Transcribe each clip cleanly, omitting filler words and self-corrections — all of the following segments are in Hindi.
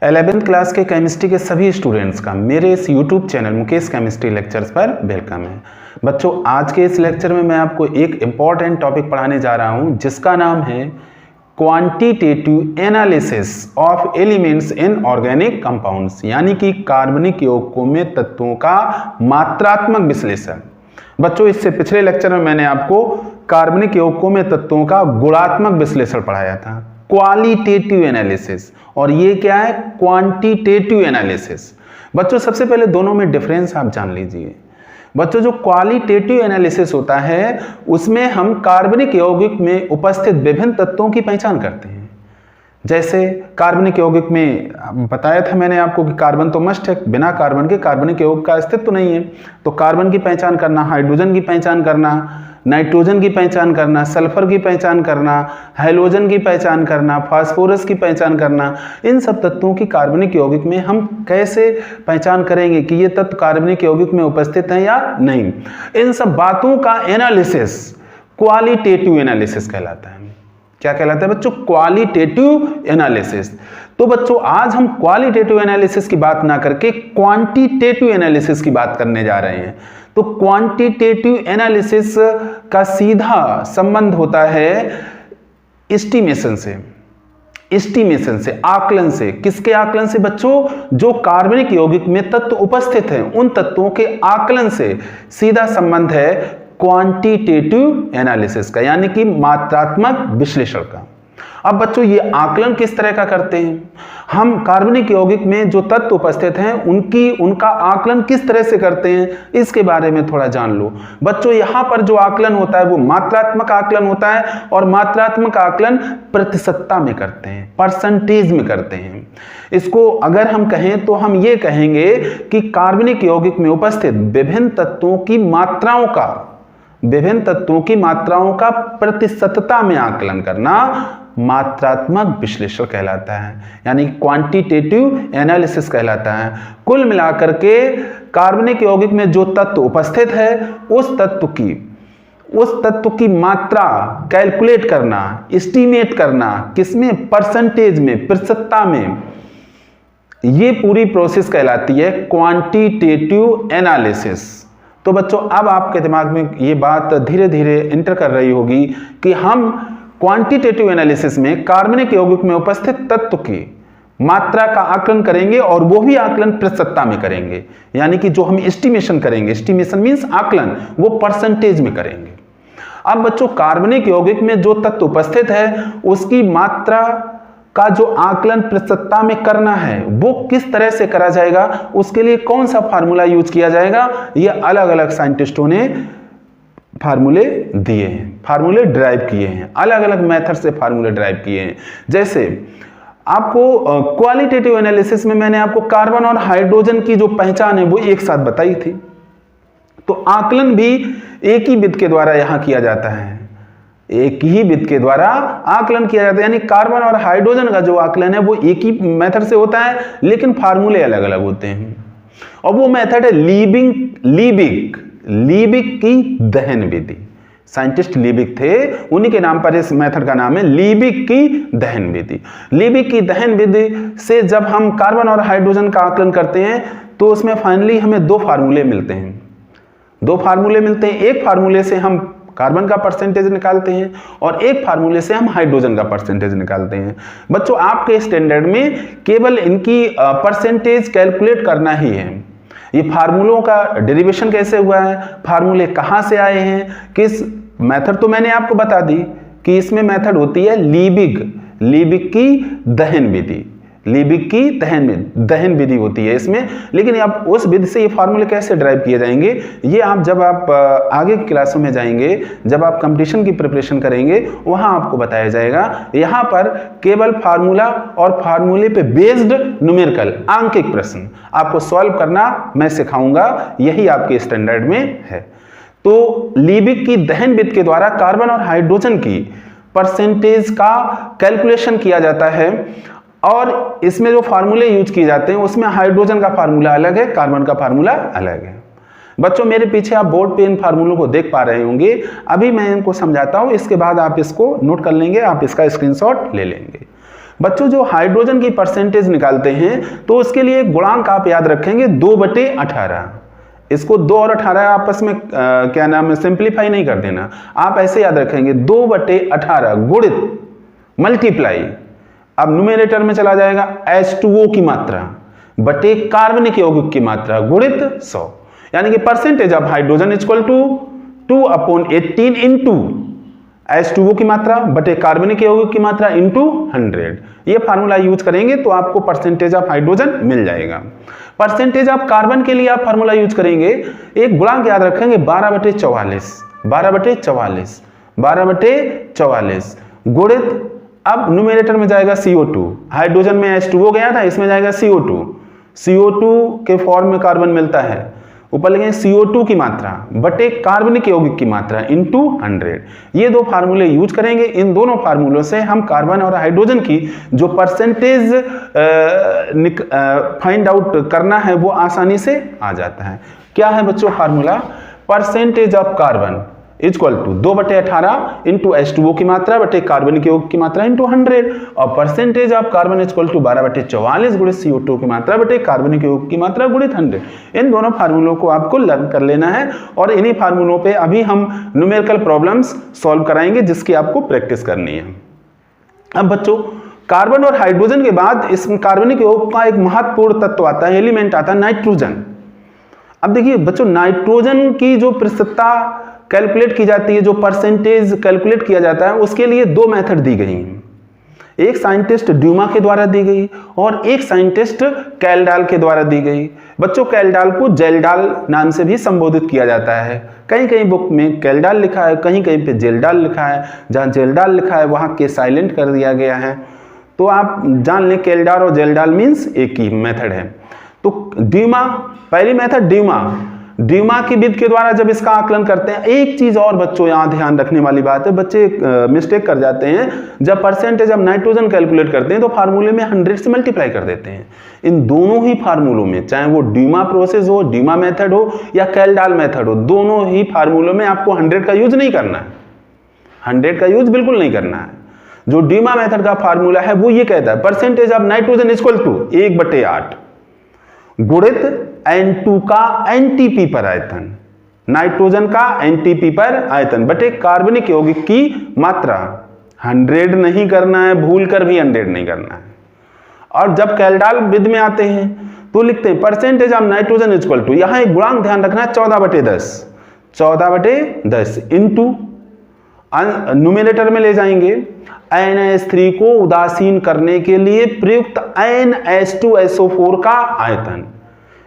11th क्लास के केमिस्ट्री के सभी स्टूडेंट्स का मेरे इस YouTube channel Mukesh chemistry lectures पर वेलकम है। बच्चों, आज के इस लेक्चर में मैं आपको एक इम्पॉर्टेंट टॉपिक पढ़ाने जा रहा हूं जिसका नाम है quantitative analysis of elements in organic compounds, यानी कि कार्बनिक यौगिकों में तत्वों का मात्रात्मक विश्लेषण। बच्चों, इससे पिछले लेक्चर में मैंने आपको कार्बनिक यौगिकों में तत्वों का गुणात्मक विश्लेषण पढ़ाया था, क्वालिटेटिव एनालिसिस, और ये क्या है, क्वांटिटेटिव एनालिसिस। बच्चों, सबसे पहले दोनों में डिफरेंस आप जान लीजिए। बच्चों, जो क्वालिटेटिव एनालिसिस होता है उसमें हम कार्बनिक यौगिक में उपस्थित विभिन्न तत्वों की पहचान करते हैं। जैसे कार्बनिक यौगिक में बताया था मैंने आपको कि कार्बन तो मस्ट है, बिना कार्बन के कार्बनिक यौगिक का अस्तित्व नहीं है। तो कार्बन की पहचान करना, हाइड्रोजन की पहचान करना, नाइट्रोजन की पहचान करना, सल्फर की पहचान करना, हैलोजन की पहचान करना, फास्फोरस की पहचान करना, इन सब तत्वों की कार्बनिक यौगिक में हम कैसे पहचान करेंगे कि ये तत्व कार्बनिक यौगिक में उपस्थित हैं या नहीं। इन सब बातों का एनालिसिस क्वालिटेटिव एनालिसिस कहलाता है। क्या कहलाता है बच्चों? Qualitative analysis. तो बच्चों, आज हम क्वालिटेटिव एनालिसिस की बात ना करके क्वांटिटेटिव एनालिसिस की बात करने जा रहे हैं। तो क्वांटिटेटिव एनालिसिस का सीधा संबंध होता है एस्टिमेशन से, आकलन से। किसके आकलन से बच्चों? जो कार्बनिक यौगिक में तत्व उपस्थित हैं उन तत्वों के आकलन से सीधा संबंध है क्वांटिटेटिव एनालिसिस का, यानी कि मात्रात्मक विश्लेषण का। अब बच्चों, ये आकलन किस तरह का करते हैं? हम कार्बनिक यौगिक में जो तत्व उपस्थित हैं उनका आकलन किस तरह से करते हैं, इसके बारे में थोड़ा जान लो। बच्चों, यहां पर जो आकलन होता है वो मात्रात्मक आकलन होता है, और मात्रात्मक आकलन प्रतिशतता में करते हैं, परसेंटेज में करते हैं। इसको अगर हम कहें तो हम ये कहेंगे कि कार्बनिक यौगिक में उपस्थित विभिन्न तत्वों की मात्राओं का प्रतिशतता में आकलन करना मात्रात्मक विश्लेषण कहलाता है, यानी क्वांटिटेटिव एनालिसिस कहलाता है। कुल मिलाकर के कार्बनिक यौगिक में जो तत्व उपस्थित है उस तत्व की मात्रा कैलकुलेट करना, एस्टीमेट करना, किसमें? परसेंटेज में, प्रतिशतता में। ये पूरी प्रोसेस कहलाती है क्वांटिटेटिव एनालिसिस। तो बच्चों, अब आपके दिमाग में ये बात धीरे धीरे इंटर कर रही होगी कि हम क्वांटिटेटिव एनालिसिस में कार्बनिक यौगिक में उपस्थित तत्व की मात्रा का आकलन करेंगे, और वो भी आकलन प्रतिशतता में करेंगे, यानी कि जो हम एस्टिमेशन करेंगे, एस्टिमेशन मींस आकलन, वो परसेंटेज में करेंगे। अब बच्चों, कार्बनिक यौगिक में जो तत्व उपस्थित है उसकी मात्रा का जो आकलन प्रतिशतता में करना है वो किस तरह से करा जाएगा, उसके लिए कौन सा फार्मूला यूज किया जाएगा, ये अलग अलग साइंटिस्टों ने फार्मूले दिए हैं, फार्मूले ड्राइव किए हैं, अलग अलग मेथड से फार्मूले ड्राइव किए हैं। जैसे आपको क्वालिटेटिव एनालिसिस में मैंने आपको कार्बन और हाइड्रोजन की जो पहचान है वो एक साथ बताई थी। तो आकलन भी एक ही विधि के द्वारा यहां किया जाता है, एक ही विधि के द्वारा आकलन किया जाता है, यानी कार्बन और हाइड्रोजन का जो आकलन है वो एक ही मेथड से होता है, लेकिन फार्मूले अलग अलग होते हैं। और वो मेथड है लीबिक की दहन विधि। साइंटिस्ट लीबिक थे, उन्हीं के नाम पर इस मेथड का नाम है लीबिक की दहन विधि। लीबिक की दहन विधि से जब हम कार्बन और हाइड्रोजन का आकलन करते हैं तो उसमें फाइनली हमें दो फार्मूले मिलते हैं। एक फार्मूले से हम कार्बन का परसेंटेज निकालते हैं और एक फार्मूले से हम हाइड्रोजन का परसेंटेज निकालते हैं। बच्चों, आपके स्टैंडर्ड में केवल इनकी परसेंटेज कैलकुलेट करना ही है। ये फार्मूलों का डेरिवेशन कैसे हुआ है, फार्मूले कहां से आए हैं, किस मेथड, तो मैंने आपको बता दी कि इसमें मेथड होती है लीबिक की दहन विधि। लीबिक की दहन विधि होती है इसमें। लेकिन अब उस विधि से ये फार्मूले कैसे ड्राइव किए जाएंगे, ये आप जब आप आगे की क्लासों में जाएंगे, जब आप कंपटीशन की प्रिपरेशन करेंगे, वहां आपको बताया जाएगा। यहाँ पर केवल फार्मूला और फार्मूले पे बेस्ड न्यूमेरिकल आंकिक प्रश्न आपको सॉल्व करना मैं सिखाऊंगा, यही आपके स्टैंडर्ड में है। तो लीबिक की दहन विधि के द्वारा कार्बन और हाइड्रोजन की परसेंटेज का कैलकुलेशन किया जाता है, और इसमें जो फार्मूले यूज किए जाते हैं उसमें हाइड्रोजन का फार्मूला अलग है, कार्बन का फार्मूला अलग है। बच्चों, मेरे पीछे आप बोर्ड पे इन फार्मूलों को देख पा रहे होंगे। अभी मैं इनको समझाता हूं, इसके बाद आप इसको नोट कर लेंगे, आप इसका स्क्रीनशॉट ले लेंगे। बच्चों जो हाइड्रोजन की परसेंटेज निकालते हैं तो उसके लिए गुणांक आप याद रखेंगे 2/18। इसको 2 और 18 आपस में क्या नाम है सिंप्लीफाई नहीं कर देना, आप ऐसे याद रखेंगे 2/18 गुणित मल्टीप्लाई, अब न्यूमरेटर में चला जाएगा H2O की मात्रा बटे कार्बनिक यौगिक की मात्रा गुणित 100, यानी कि percentage of hydrogen equal to 2/18 into H2O की मात्रा बटे कार्बनिक यौगिक की मात्रा इंटू 100। ये फार्मूला यूज करेंगे तो आपको परसेंटेज ऑफ हाइड्रोजन मिल जाएगा। परसेंटेज ऑफ कार्बन के लिए आप फार्मूला यूज करेंगे, एक गुणांक याद रखेंगे 12/44 12/44 12/44 गुणित, अब न्यूमरेटर में जाएगा CO2, हाइड्रोजन में H2O गया था, इसमें जाएगा CO2 के फॉर्म में कार्बन मिलता है, ऊपर लिखेंगे CO2 की मात्रा बटे कार्बनिक यौगिक की मात्रा इंटू 100। ये दो फार्मूले यूज करेंगे। इन दोनों फार्मूलों से हम कार्बन और हाइड्रोजन की जो परसेंटेज फाइंड आउट करना है वो आसानी से आ जाता है। क्या है बच्चों formula? Percentage of carbon equal to 2/18 into H2O की मात्रा बटे कार्बनिक यौगिक की मात्रा इंटू 100, और percentage of carbon equal to 12/44 गुणित CO2 की मात्रा बटे कार्बनिक यौगिक की मात्रा गुणित 100। इन दोनों फार्मूलों को आपको लर्न कर लेना है और इन्हीं फार्मूलों पे अभी हम न्यूमेरिकल प्रॉब्लम्स सॉल्व कराएंगे जिसकी आपको प्रैक्टिस करनी है। अब बच्चों कार्बन और हाइड्रोजन के बाद इस कार्बनिक यौगिक का एक महत्वपूर्ण तत्व आता है, एलिमेंट आता है नाइट्रोजन। अब देखिए बच्चों नाइट्रोजन की जो प्रतिशतता कैलकुलेट की जाती है, जो परसेंटेज कैलकुलेट किया जाता है, उसके लिए दो मेथड दी गई हैं। एक साइंटिस्ट ड्यूमा के द्वारा दी गई और एक साइंटिस्ट कैल्डाल के द्वारा दी गई। बच्चों कैल्डाल को जेल्डाल नाम से भी संबोधित किया जाता है। कहीं कहीं बुक में कैल्डाल लिखा है, कहीं कहीं पे जेल्डाल लिखा है। जहाँ जेल्डाल लिखा है वहाँ के साइलेंट कर दिया गया है, तो आप जान लें कैल्डाल और जेल्डाल मीन्स एक ही मेथड है। तो ड्यूमा पहली मेथड, ड्यूमा की विधि के द्वारा जब इसका आकलन करते हैं। एक चीज और बच्चों यहाँ ध्यान रखने वाली बात है, बच्चे मिस्टेक कर जाते हैं, जब परसेंटेज ऑफ नाइट्रोजन कैलकुलेट करते हैं तो फार्मूले में 100 से मल्टीप्लाई कर देते हैं। इन दोनों ही फार्मूलों में, चाहे वो ड्यूमा प्रोसेस हो, ड्यूमा मेथड हो या कैल्डाल मेथड हो, दोनों ही फार्मूलों में आपको 100 का यूज नहीं करना है। 100 का यूज बिल्कुल नहीं करना है। जो ड्यूमा मेथड का फार्मूला है वो ये कहता है percentage of nitrogen equal to 1/8 गुणित N2 का NTP पर आयतन, नाइट्रोजन का NTP पर आयतन बटे कार्बनिक यौगिक की मात्रा। 100 नहीं करना है, भूल कर भी 100 नहीं करना है। और जब कैल्डाल विधि में आते हैं तो लिखते हैं percentage of nitrogen equal to, यहां एक गुणांक ध्यान रखना है 14/10 इंटू, न्यूमरेटर में ले जाएंगे NH3 को उदासीन करने के लिए प्रयुक्त NH2SO4 का आयतन।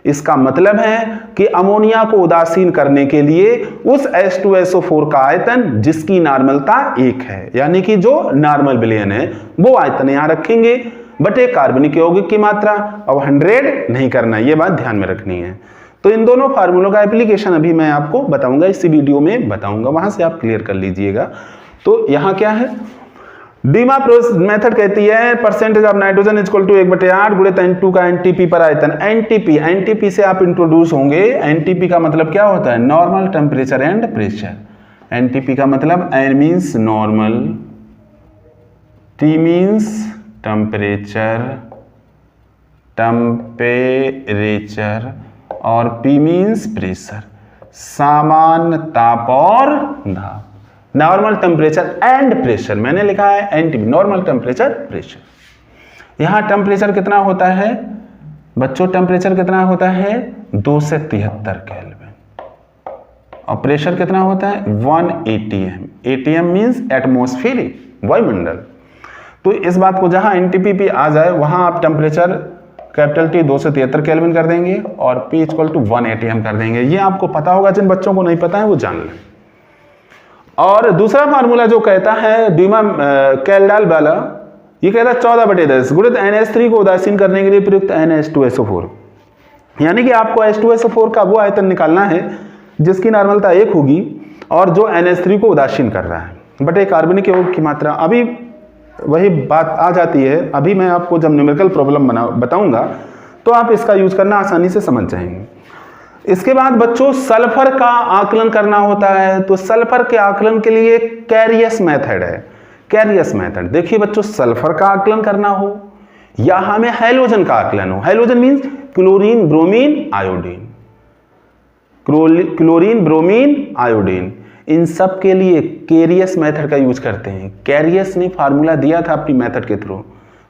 इसका मतलब है कि अमोनिया को उदासीन करने के लिए उस H2SO4 का आयतन जिसकी नॉर्मलता 1 है, यानी कि जो नॉर्मल विलयन है, वो आयतन यहां रखेंगे बटे कार्बनिक यौगिक की मात्रा। अब 100 नहीं करना, ये बात ध्यान में रखनी है। तो इन दोनों फार्मूलों का एप्लीकेशन अभी मैं आपको बताऊंगा, इसी वीडियो में बताऊंगा, वहां से आप क्लियर कर लीजिएगा। तो यहां क्या है, ड्यूमा मेथड कहती है percentage of nitrogen equal to 1/8 गुणित N2 का NTP पर आयतन। NTP से आप इंट्रोड्यूस होंगे। NTP का मतलब क्या होता है? Normal temperature and pressure. NTP का मतलब N means normal, T means temperature और P मीन्स प्रेशर, सामान्य ताप और दाब। नॉर्मल टेम्परेचर एंड प्रेशर मैंने लिखा है NTP, नॉर्मल टेम्परेचर प्रेशर। यहां टेम्परेचर कितना होता है बच्चों? टेम्परेचर कितना होता है? 2 से 73 केल्विन। और प्रेशर कितना होता है? 1 ATM। ATM मीन्स एटमॉस्फेरिक, वायुमंडल। तो इस बात को जहां NTP पे आ जाए वहां आप टेम्परेचर कैपिटल T 2 से 73 केल्विन कर देंगे और P इक्वल टू 1 ATM कर देंगे। ये आपको पता होगा, जिन बच्चों को नहीं पता है वो जान लें। और दूसरा फार्मूला जो कहता है ड्यूमा कैल्डाल वाला, ये कहता है 14/10 गुणित NH3 को उदासीन करने के लिए प्रयुक्त NH2SO4, यानी कि आपको H2SO4 का वो आयतन निकालना है जिसकी नॉर्मलता 1 होगी और जो NH3 को उदासीन कर रहा है बटे कार्बनिक यौगिक की मात्रा। अभी वही बात आ जाती है, अभी मैं आपको जब न्यूमेरिकल प्रॉब्लम बताऊंगा तो आप इसका यूज करना आसानी से समझ जाएंगे। इसके बाद बच्चों सल्फर का आकलन करना होता है। तो सल्फर के आकलन के लिए कैरियस मेथड है। कैरियस मेथड। देखिए बच्चों, सल्फर का आकलन करना हो या हमें हैलोजन का आकलन हो, halogen means chlorine bromine iodine, chlorine bromine iodine, इन सब के लिए कैरियस मेथड का यूज करते हैं। कैरियस ने फार्मूला दिया था अपनी मेथड के through,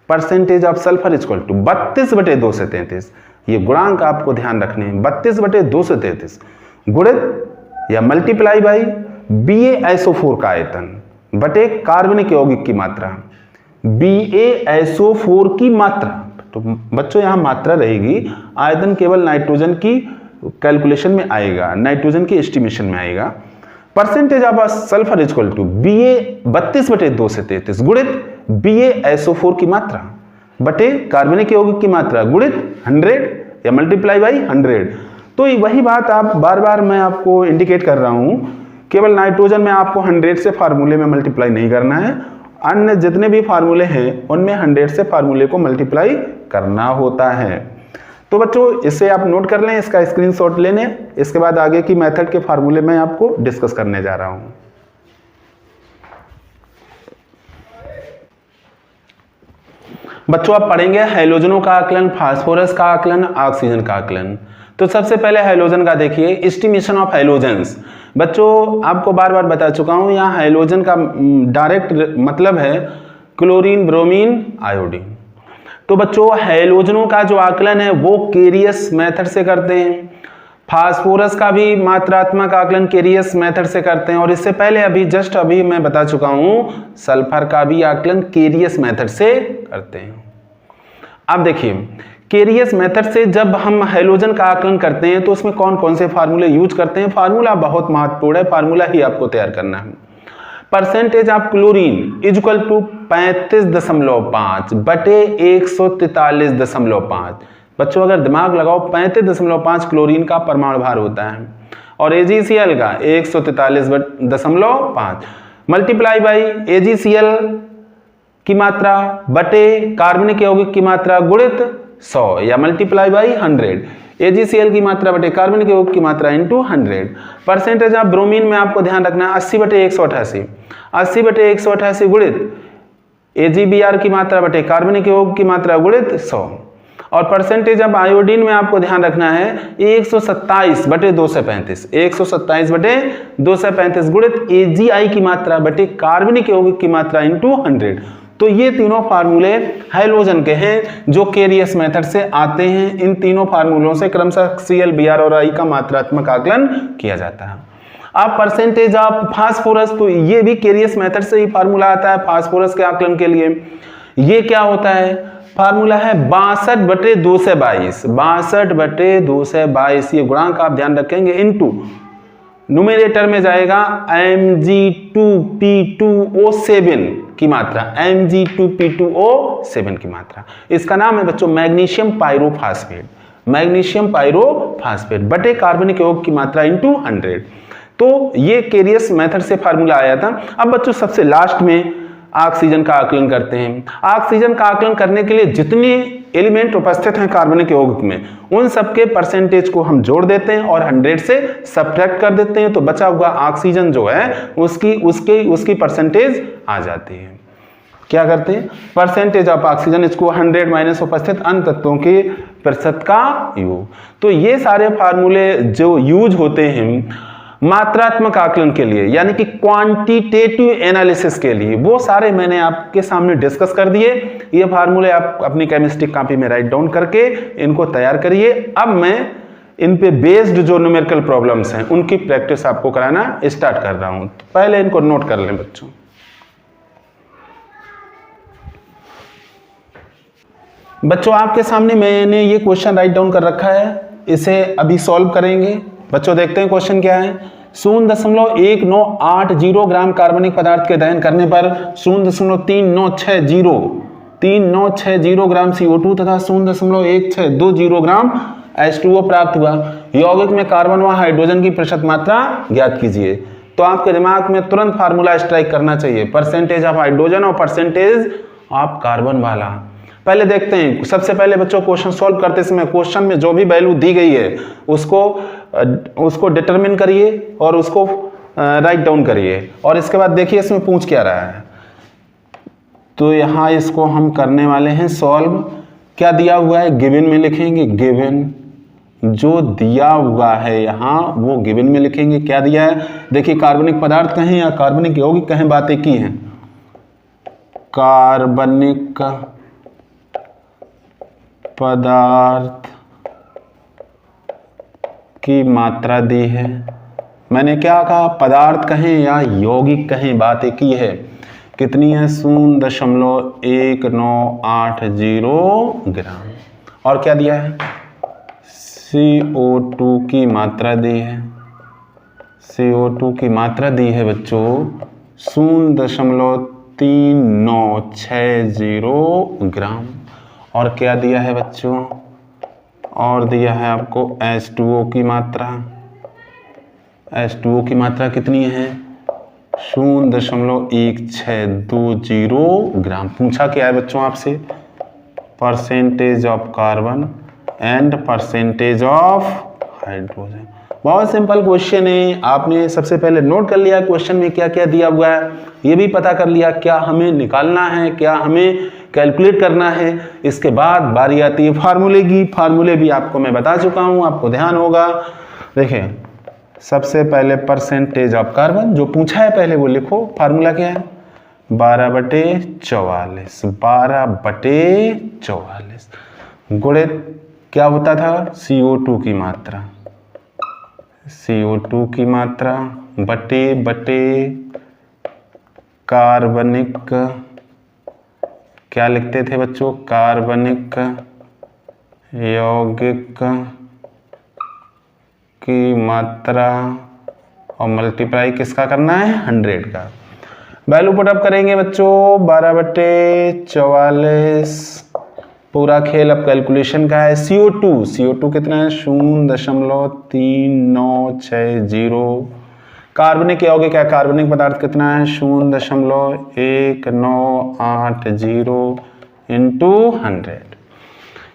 percentage of sulphur equal to 32/2 से 33, ये गुणांक आपको ध्यान रखने हैं, 32/2 से 33 गुणित या मल्टीप्लाई बाई BaSO4 का आयतन बटे कार्बनिक यौगिक की मात्रा, BaSO4 की मात्रा। तो बच्चों यहाँ मात्रा रहेगी, आयतन केवल नाइट्रोजन की कैलकुलेशन में आएगा, नाइट्रोजन की एस्टिमेशन में आएगा। Percentage of sulphur equal to Ba 32/2 से 33 गुणित BaSO4 की मात्रा बटे कार्बनिक यौगिक की मात्रा गुणित 100 या मल्टीप्लाई बाई 100। तो वही बात आप बार बार मैं आपको इंडिकेट कर रहा हूं, केवल नाइट्रोजन में आपको 100 से फार्मूले में मल्टीप्लाई नहीं करना है, अन्य जितने भी फार्मूले हैं उनमें 100 से फार्मूले को मल्टीप्लाई करना होता है। तो बच्चों इसे आप नोट कर लें, इसका स्क्रीनशॉट ले लें, इसके बाद आगे की मेथड के फार्मूले मैं आपको डिस्कस करने जा रहा हूं। बच्चों आप पढ़ेंगे हैलोजनों का आकलन, फास्फोरस का आकलन, ऑक्सीजन का आकलन। तो सबसे पहले हैलोजन का देखिए, एस्टिमेशन ऑफ हैलोजेंस। बच्चों आपको बार बार बता चुका हूं, यहाँ हैलोजन का डायरेक्ट मतलब है क्लोरीन ब्रोमीन आयोडीन। तो बच्चों हैलोजनों का जो आकलन है वो कैरियस मेथड से करते हैं, फास्फोरस का भी मात्रात्मक आकलन कैरियस मेथड से करते हैं, और इससे पहले अभी मैं बता चुका हूं सल्फर का भी आकलन कैरियस मेथड से करते हैं। अब देखिए कैरियस मेथड से जब हम हैलोजन का आकलन करते हैं तो उसमें कौन कौन से फार्मूले यूज करते हैं, फार्मूला बहुत महत्वपूर्ण है, फार्मूला ही आपको तैयार करना है। Percentage of chlorine equal to 35.5 बटे 143.5। बच्चों अगर दिमाग लगाओ, 35.5 क्लोरीन का परमाणु भार होता है और AgCl का 143.5 मल्टीप्लाई बाई AgCl की मात्रा बटे कार्बनिक यौगिक की मात्रा गुणित 100 या मल्टीप्लाई बाई 100, AgCl की मात्रा बटे कार्बनिक यौगिक की मात्रा इंटू 100। परसेंटेज ऑफ ब्रोमीन में आपको ध्यान रखना है 80/188, 80/188 गुणित AgBr की मात्रा बटे कार्बनिक यौगिक की मात्रा गुणित 100। और परसेंटेज ऑफ आयोडीन में आपको ध्यान रखना है 127/235, 127/235 गुणित AgI की मात्रा बटे कार्बनिक यौगिक की मात्रा इंटू 100। तो ये तीनों फार्मूले हैलोजन के हैं जो कैरियस मेथड से आते हैं। इन तीनों फार्मूलों से क्रमशः Cl, Br और I का मात्रात्मक आकलन किया जाता है। अब परसेंटेज ऑफ फास्फोरस, तो ये भी कैरियस मेथड से ही फार्मूला आता है फास्फोरस के आकलन के लिए। ये क्या होता है, फार्मूला है 62/2 से 22, 62/2 से 22, ये गुणांक आप ध्यान रखेंगे, इनटू न्यूमरेटर में जाएगा Mg2P2O7 की मात्रा, Mg2P2O7 की मात्रा। इसका नाम है बच्चों मैग्नीशियम पायरोफास्फेट, मैग्नीशियम पायरोफास्फेट बटे कार्बनिक यौगिक की मात्रा इंटू 100। तो ये कैरियस मेथड से फार्मूला आया था। अब बच्चों सबसे लास्ट में ऑक्सीजन का आकलन करते हैं। ऑक्सीजन का आकलन करने के लिए जितने एलिमेंट उपस्थित हैं कार्बनिक यौगिक में, उन सबके परसेंटेज को हम जोड़ देते हैं और 100 से सब्ट्रैक्ट कर देते हैं, तो बचा हुआ ऑक्सीजन जो है उसकी परसेंटेज आ जाती है। क्या करते हैं, परसेंटेज ऑफ ऑक्सीजन इसको 100 माइनस उपस्थित अन्य तत्वों के प्रतिशत का योग। तो ये सारे फार्मूले जो यूज होते हैं मात्रात्मक आकलन के लिए, यानी कि क्वांटिटेटिव एनालिसिस के लिए, वो सारे मैंने आपके सामने डिस्कस कर दिए। ये फार्मूले आप अपनी केमिस्ट्री कॉपी में राइट डाउन करके इनको तैयार करिए। अब मैं इन पे बेस्ड जो न्यूमेरिकल प्रॉब्लम्स हैं उनकी प्रैक्टिस आपको कराना स्टार्ट कर रहा हूं। तो पहले इनको नोट कर लें बच्चों। बच्चों आपके सामने मैंने ये क्वेश्चन राइट डाउन कर रखा है, इसे अभी सॉल्व करेंगे। बच्चों देखते हैं क्वेश्चन क्या है। 0.1980 ग्राम कार्बनिक पदार्थ के दहन करने पर 0.3960 ग्राम CO2 तथा 0.1620 ग्राम H2O प्राप्त हुआ। यौगिक में कार्बन व हाइड्रोजन की प्रतिशत मात्रा ज्ञात कीजिए। तो आपके दिमाग में तुरंत फार्मूला स्ट्राइक करना चाहिए, परसेंटेज ऑफ हाइड्रोजन और परसेंटेज ऑफ कार्बन वाला। पहले देखते हैं, सबसे पहले बच्चों क्वेश्चन सॉल्व करते समय क्वेश्चन में जो भी वैल्यू दी गई है उसको डिटरमिन करिए और उसको राइट डाउन करिए, और इसके बाद देखिए इसमें पूछ क्या रहा है। तो यहाँ इसको हम करने वाले हैं सॉल्व। क्या दिया हुआ है, गिवन में लिखेंगे, गिवन जो दिया हुआ है यहाँ वो गिवन में लिखेंगे। क्या दिया है, देखिए कार्बनिक पदार्थ कहें या कार्बनिक यौगिक कहें, बातें की हैं। कार्बनिक पदार्थ की मात्रा दी है। मैंने क्या कहा, पदार्थ कहें या यौगिक कहें, बातें की है। कितनी है, 0.1980 ग्राम। और क्या दिया है, CO2 की मात्रा दी है। CO2 की मात्रा दी है बच्चों 0.3960 ग्राम। और क्या दिया है बच्चों, और दिया है आपको H2O की मात्रा। H2O की मात्रा कितनी है, 0.1620 ग्राम। पूछा क्या है बच्चों आपसे, percentage of carbon and percentage of hydrogen. बहुत सिंपल क्वेश्चन है, आपने सबसे पहले नोट कर लिया क्वेश्चन में क्या क्या दिया हुआ है, ये भी पता कर लिया क्या हमें निकालना है, क्या हमें कैलकुलेट करना है। इसके बाद बारी आती है फार्मूले की। फार्मूले भी आपको मैं बता चुका हूँ, आपको ध्यान होगा। देखिए सबसे पहले परसेंटेज ऑफ कार्बन जो पूछा है पहले वो लिखो। फार्मूला क्या है, 12/44, 12/44 गुणित क्या होता था, CO2 की मात्रा, CO2 की मात्रा बटे कार्बनिक, क्या लिखते थे बच्चों, कार्बनिक यौगिक की मात्रा, और मल्टीप्लाई किसका करना है, 100 का। वैल्यू पुटअप करेंगे बच्चों, 12/44। पूरा खेल अब कैलकुलेशन का है। CO2 कितना है, 0.3960। कार्बनिक यौगिक है, कार्बनिक पदार्थ कितना है, 0.1980 इंटू 100।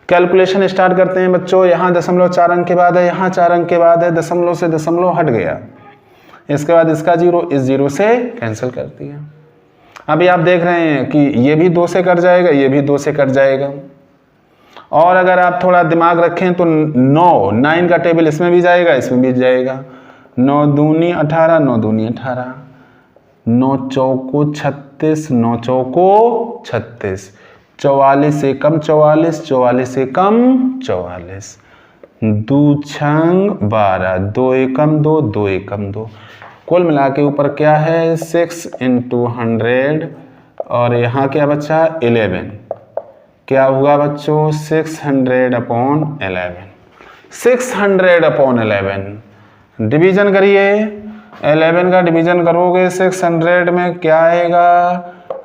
कैलकुलेशन स्टार्ट करते हैं बच्चों। यहाँ 0.4 अंक के बाद है, यहाँ 4 अंक के बाद है, दशमलव से दशमलव हट गया। इसके बाद इसका 0, इस 0 से कैंसिल कर दिया। अभी आप देख रहे हैं कि ये भी 2 से कट जाएगा, ये भी 2 से कट जाएगा। और अगर आप थोड़ा दिमाग रखें तो 9 का टेबल इसमें भी जाएगा, इसमें भी जाएगा। 9 दूनी 18, 9 दूनी 18, 9 चौको 36, 9 चौको 36, 44 से कम 44, 44 से कम 44, 2 छंग 12, 2 एकम 2, 2 एकम 2। कुल मिला के ऊपर क्या है, 6 इंटू 100, और यहाँ क्या बचा, 11। क्या हुआ बच्चों, 600/11, 600/11। डिवीजन करिए, 11 का डिवीजन करोगे 600 में, क्या आएगा,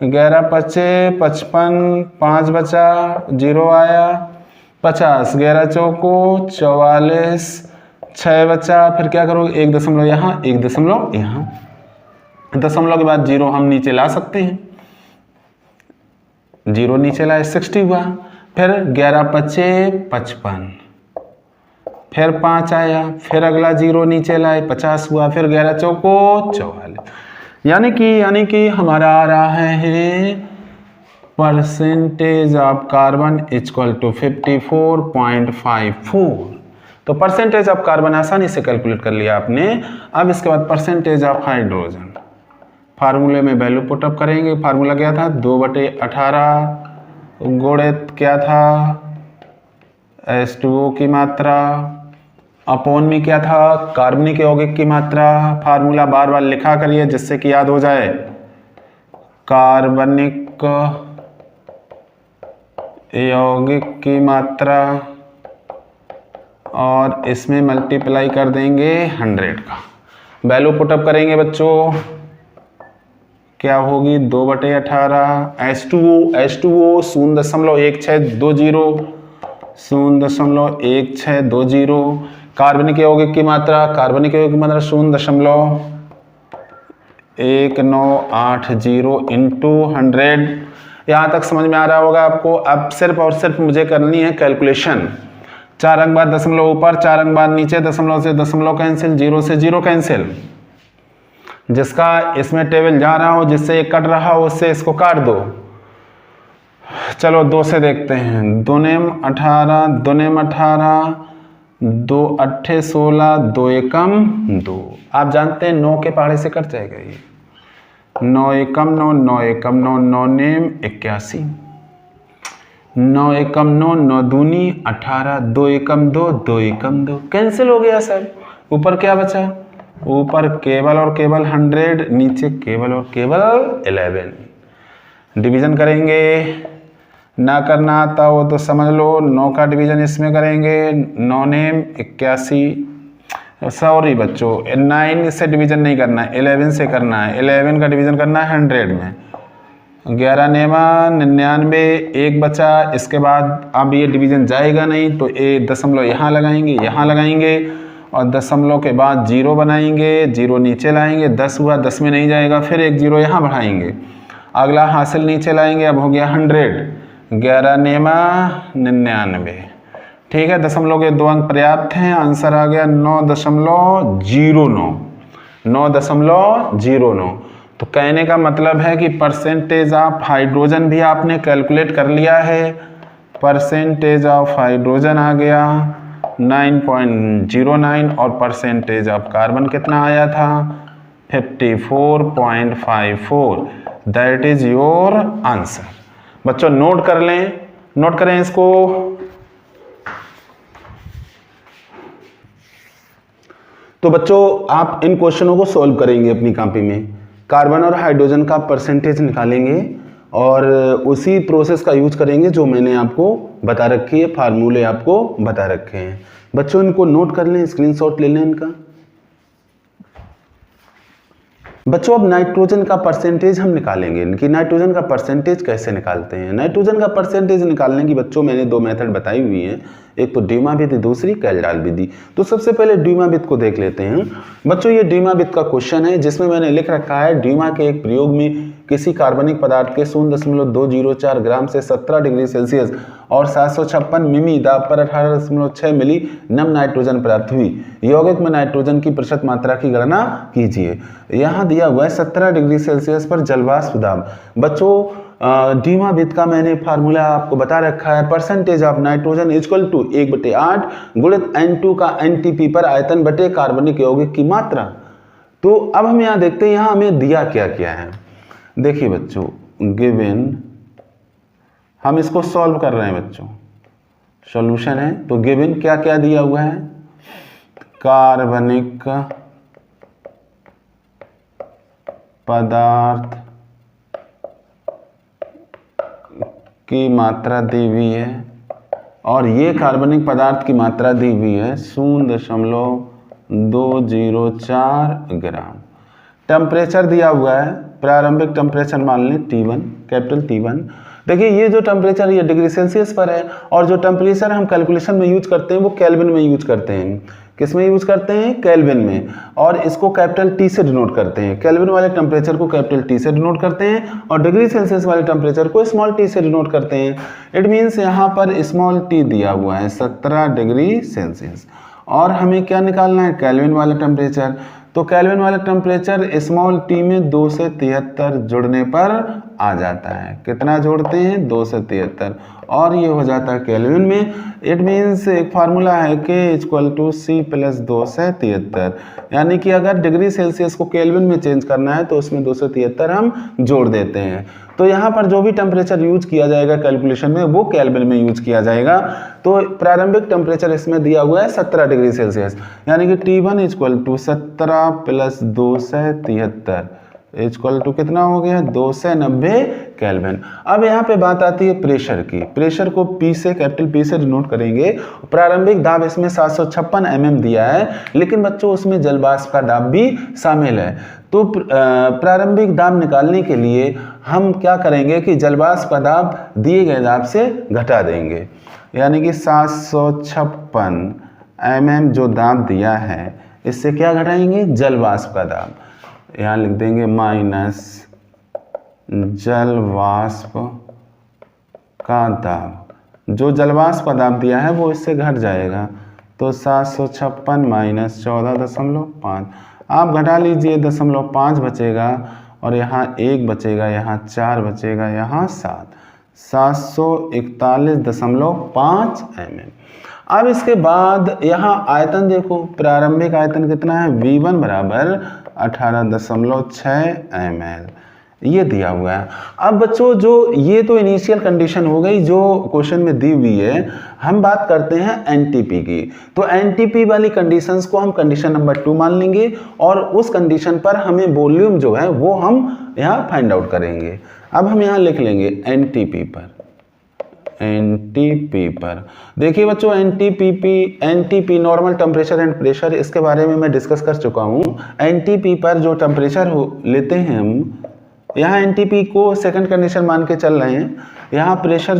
11 पचे 55, 5 बचा, 0 आया, 50, 11 चौको 44, 6 बचा। फिर क्या करोगे, 1 दशमलव यहाँ, 1 दशमलव यहाँ, दशमलव के बाद 0 हम नीचे ला सकते हैं, 0 नीचे लाए, 60 हुआ। फिर 11 पचे 55, फिर 5 आया, फिर अगला 0 नीचे लाए, 50 हुआ, फिर 11 चौको 44। यानी कि हमारा आ रहा है percentage of carbon equal to 54.54। तो परसेंटेज ऑफ कार्बन आसानी से कैलकुलेट कर लिया आपने। अब इसके बाद परसेंटेज ऑफ हाइड्रोजन, फार्मूले में वैल्यू पुटअप करेंगे। फार्मूला क्या था, 2/18 गुणित क्या था, H2O की मात्रा, अपोन में क्या था, कार्बनिक यौगिक की मात्रा। फार्मूला बार बार लिखा करिए जिससे कि याद हो जाए। कार्बनिक यौगिक की मात्रा, और इसमें मल्टीप्लाई कर देंगे 100 का। वैल्यू पुटअप करेंगे बच्चों, क्या होगी, 2/18 H2O 0.1620, 0.1620। कार्बनिक यौगिक की मात्रा, 0.1980 इंटू 100। यहाँ तक समझ में आ रहा होगा आपको। अब सिर्फ और सिर्फ मुझे करनी है कैलकुलेशन। 4 अंक बाद दशमलव ऊपर, 4 अंक बाद नीचे, दशमलव से दशमलव कैंसिल, 0 से 0 कैंसिल। जिसका इसमें टेबल जा रहा हो, जिससे ये कट रहा हो, उससे इसको काट दो। चलो 2 से देखते हैं। 2 नेम 18, 2 नेम 18, 2 अट्ठे 16, 2 एकम 2। आप जानते हैं 9 के पहाड़े से कट जाएगा ये। 9 एकम 9, 9 एकम 9, 9 नेम 81, 9 एकम 9, 9 दूनी 18, 2 एकम 2, 2 एकम 2। कैंसिल हो गया सर। ऊपर क्या बचा? ऊपर केवल और केवल 100, नीचे केवल और केवल 11। डिवीजन करेंगे, ना करना आता हो तो समझ लो 9 का डिवीजन इसमें करेंगे। 9 नेम 81, सॉरी बच्चों 9 से डिवीजन नहीं करना है, 11 से करना है। 11 का डिवीजन करना है 100 में। 11 नेमा 99, एक बचा। इसके बाद अब ये डिवीजन जाएगा नहीं तो एक दशमलव यहाँ लगाएंगे, यहाँ लगाएंगे और दशमलव के बाद 0 बनाएंगे, 0 नीचे लाएंगे। 10 हुआ, 10 में नहीं जाएगा, फिर एक 0 यहाँ बढ़ाएंगे। अगला हासिल नीचे लाएंगे, अब हो गया 100। 11 नेमा 99, ठीक है। दशमलव के 2 अंक पर्याप्त हैं। आंसर आ गया 9.09, 9.09। तो कहने का मतलब है कि परसेंटेज ऑफ हाइड्रोजन भी आपने कैलकुलेट कर लिया है। परसेंटेज ऑफ हाइड्रोजन आ गया 9.09 और परसेंटेज ऑफ कार्बन कितना आया था? 54.54। That is your answer. बच्चों नोट कर लें, नोट करें इसको। तो बच्चों आप इन क्वेश्चनों को सॉल्व करेंगे अपनी कॉपी में। कार्बन और हाइड्रोजन का परसेंटेज निकालेंगे और उसी प्रोसेस का यूज करेंगे जो मैंने आपको बता रखी है, फार्मूले आपको बता रखे हैं। बच्चों इनको नोट कर लें, स्क्रीनशॉट ले लें इनका। बच्चों अब नाइट्रोजन का परसेंटेज हम निकालेंगे कि नाइट्रोजन का परसेंटेज कैसे निकालते हैं। नाइट्रोजन का परसेंटेज निकालने की बच्चों मैंने 2 मेथड बताई हुई हैं, एक तो ड्यूमा विधि, दूसरी कैल्डाल विधि। तो सबसे पहले ड्यूमा विधि को देख लेते हैं। बच्चों ये ड्यूमा विधि का क्वेश्चन है जिसमें मैंने लिख रखा है ड्यूमा के एक प्रयोग में किसी कार्बनिक पदार्थ के 0.204 ग्राम से 17 डिग्री सेल्सियस और 756 मिमी दाब पर 18.6 मिली नम नाइट्रोजन प्राप्त हुई। यौगिक में नाइट्रोजन की प्रतिशत मात्रा की गणना कीजिए। यहाँ दिया हुआ है 17 डिग्री सेल्सियस पर जलवाष्प दाब। बच्चों ड्यूमा विधि का मैंने फार्मूला आपको बता रखा है। Percentage of nitrogen equal to 1/8 गुणित N2 का NTP पर आयतन बटे कार्बनिक यौगिक की मात्रा। तो अब हम यहाँ देखते हैं यहाँ हमें दिया क्या क्या है। देखिए बच्चों गिवन, हम इसको सॉल्व कर रहे हैं बच्चों, सॉल्यूशन है। तो गिवन क्या क्या दिया हुआ है? कार्बनिक पदार्थ की मात्रा दी हुई है और ये कार्बनिक पदार्थ की मात्रा दी हुई है 0.204 ग्राम। टेम्परेचर दिया हुआ है, प्रारंभिक टेम्परेचर मान लें T1, कैपिटल T1। देखिए ये जो टेम्परेचर ये डिग्री सेल्सियस पर है और जो टेम्परेचर हम कैलकुलेशन में यूज करते हैं वो केल्विन में यूज करते हैं। किस में यूज करते हैं? केल्विन में। और इसको कैपिटल T से डिनोट करते हैं। केल्विन वाले टेम्परेचर को कैपिटल T से डिनोट करते हैं और डिग्री सेल्सियस वाले टेम्परेचर को स्मॉल t से डिनोट करते हैं। इट मीन्स यहाँ पर स्मॉल t दिया हुआ है 17 डिग्री सेल्सियस और हमें क्या निकालना है? केल्विन वाला टेम्परेचर। तो केल्विन वाला टेम्परेचर स्मॉल t में 2 से 73 जुड़ने पर आ जाता है। कितना जोड़ते हैं? 2 से 73 और ये हो जाता है केल्विन में। इट मीन्स एक फार्मूला है K equal to C plus 2 से 73, यानी कि अगर डिग्री सेल्सियस को केल्विन में चेंज करना है तो उसमें 2 से 73 हम जोड़ देते हैं। तो यहाँ पर जो भी टेम्परेचर यूज किया जाएगा कैलकुलेशन में वो केल्विन में यूज किया जाएगा। तो प्रारंभिक टेम्परेचर इसमें दिया हुआ है 17 डिग्री सेल्सियस, यानी कि T1 इक्वल टू 17 प्लस 2 से 73 इक्वल टू कितना हो गया? 290 केल्विन। अब यहाँ पे बात आती है प्रेशर की। प्रेशर को P से, कैपिटल P से डिनोट करेंगे। प्रारंभिक दाब इसमें 756 mm दिया है, लेकिन बच्चों उसमें जलवाष्प का दाब भी शामिल है। तो प्रारंभिक दाब निकालने के लिए हम क्या करेंगे कि जलवाष्प का दाब दिए गए दाब से घटा देंगे, यानी कि 756 mm जो दाब दिया है इससे क्या घटाएंगे? जलवाष्प का दाब। यहाँ लिख देंगे माइनस जलवाष्प का दाब। जो जलवाष्प का दाब दिया है वो इससे घट जाएगा, तो 756 माइनस 14.5 आप घटा लीजिए, 0.5 बचेगा और यहाँ 1 बचेगा, यहाँ 4 बचेगा, यहाँ 7, 741.5 mm। अब इसके बाद यहाँ आयतन देखो, प्रारंभिक आयतन कितना है, V1 बराबर 18.6 ml, ये दिया हुआ है। अब बच्चों जो ये तो इनिशियल कंडीशन हो गई जो क्वेश्चन में दी हुई है, हम बात करते हैं एनटीपी की। तो एनटीपी वाली कंडीशंस को हम कंडीशन नंबर 2 मान लेंगे और उस कंडीशन पर हमें वॉल्यूम जो है वो हम यहाँ फाइंड आउट करेंगे। अब हम यहाँ लिख लेंगे एनटीपी पर, एनटीपी पर देखिए बच्चों, NTP normal temperature and pressure, इसके बारे में मैं डिस्कस कर चुका हूँ। एनटीपी पर जो टेम्परेचर लेते हैं हम, यहाँ एनटीपी को सेकंड कंडीशन मान के चल रहे हैं। यहाँ टेम्परेचर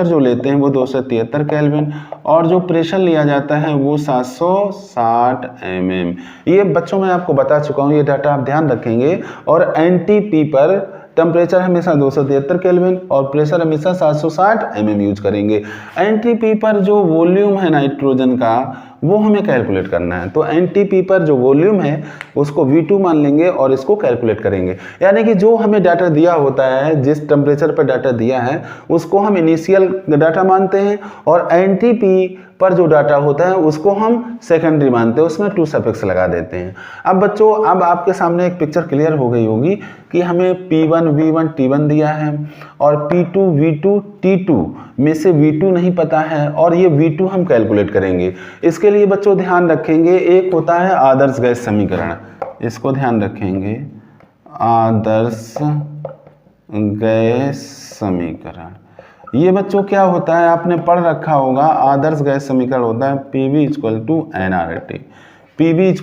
जो लेते हैं वो 273 केल्विन और जो प्रेशर लिया जाता है वो 760 mm। ये बच्चों मैं आपको बता चुका हूँ, ये डाटा आप ध्यान रखेंगे। और एनटीपी पर टेम्परेचर हमेशा 273 केल्विन और प्रेशर हमेशा 760 mm यूज करेंगे। एनटीपी पर जो वॉल्यूम है नाइट्रोजन का वो हमें कैलकुलेट करना है। तो एनटीपी पर जो वॉल्यूम है उसको V2 मान लेंगे और इसको कैलकुलेट करेंगे। यानी कि जो हमें डाटा दिया होता है, जिस टेम्परेचर पर डाटा दिया है उसको हम इनिशियल डाटा मानते हैं और एनटीपी पर जो डाटा होता है उसको हम सेकेंडरी मानते हैं, उसमें 2 सफिक्स लगा देते हैं। अब बच्चों, अब आपके सामने एक पिक्चर क्लियर हो गई होगी कि हमें P1 V1 T1 दिया है और P2 V2 T2 में से V2 नहीं पता है और ये V2 हम कैलकुलेट करेंगे। इसके लिए बच्चों ध्यान रखेंगे, एक होता है आदर्श गैस समीकरण, इसको ध्यान रखेंगे, आदर्श गैस समीकरण। ये बच्चों क्या होता है, आपने पढ़ रखा होगा, आदर्श गैस समीकरण होता है PV = nRT, PV =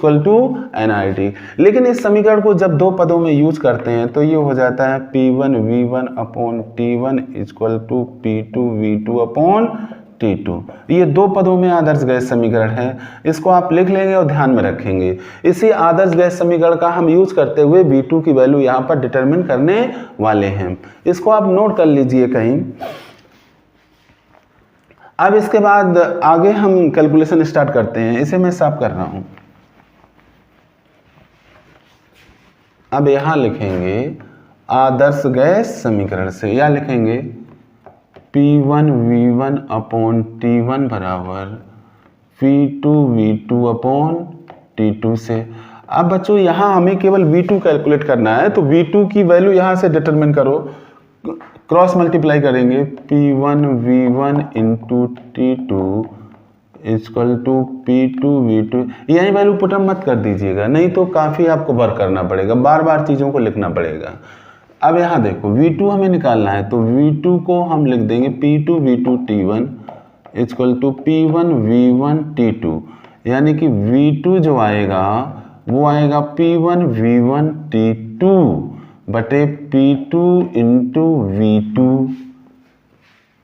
nRT। लेकिन इस समीकरण को जब 2 पदों में यूज करते हैं तो ये हो जाता है P1 V1/T1 = P2 V2/T2। ये 2 पदों में आदर्श गैस समीकरण है, इसको आप लिख लेंगे और ध्यान में रखेंगे। इसी आदर्श गैस समीकरण का हम यूज करते हुए V2 की वैल्यू यहाँ पर डिटरमिन करने वाले हैं, इसको आप नोट कर लीजिए कहीं। अब इसके बाद आगे हम कैलकुलेशन स्टार्ट करते हैं, इसे मैं साफ कर रहा हूं। अब यहां लिखेंगे आदर्श गैस समीकरण से, या लिखेंगे P1 V1/T1 बराबर P2 V2/T2 से। अब बच्चों यहाँ हमें केवल V2 कैलकुलेट करना है, तो V2 की वैल्यू यहाँ से डिटरमिन करो, क्रॉस मल्टीप्लाई करेंगे, P1 V1 × T2 = P2 V2। यही वैल्यू पुटअप मत कर दीजिएगा, नहीं तो काफ़ी आपको वर्क करना पड़ेगा, बार बार चीज़ों को लिखना पड़ेगा। अब यहाँ देखो V2 हमें निकालना है, तो V2 को हम लिख देंगे P2 V2 T1 = P1 V1 T2, यानी कि V2 जो आएगा वो आएगा P1 V1 T2 बटे P2 × V2,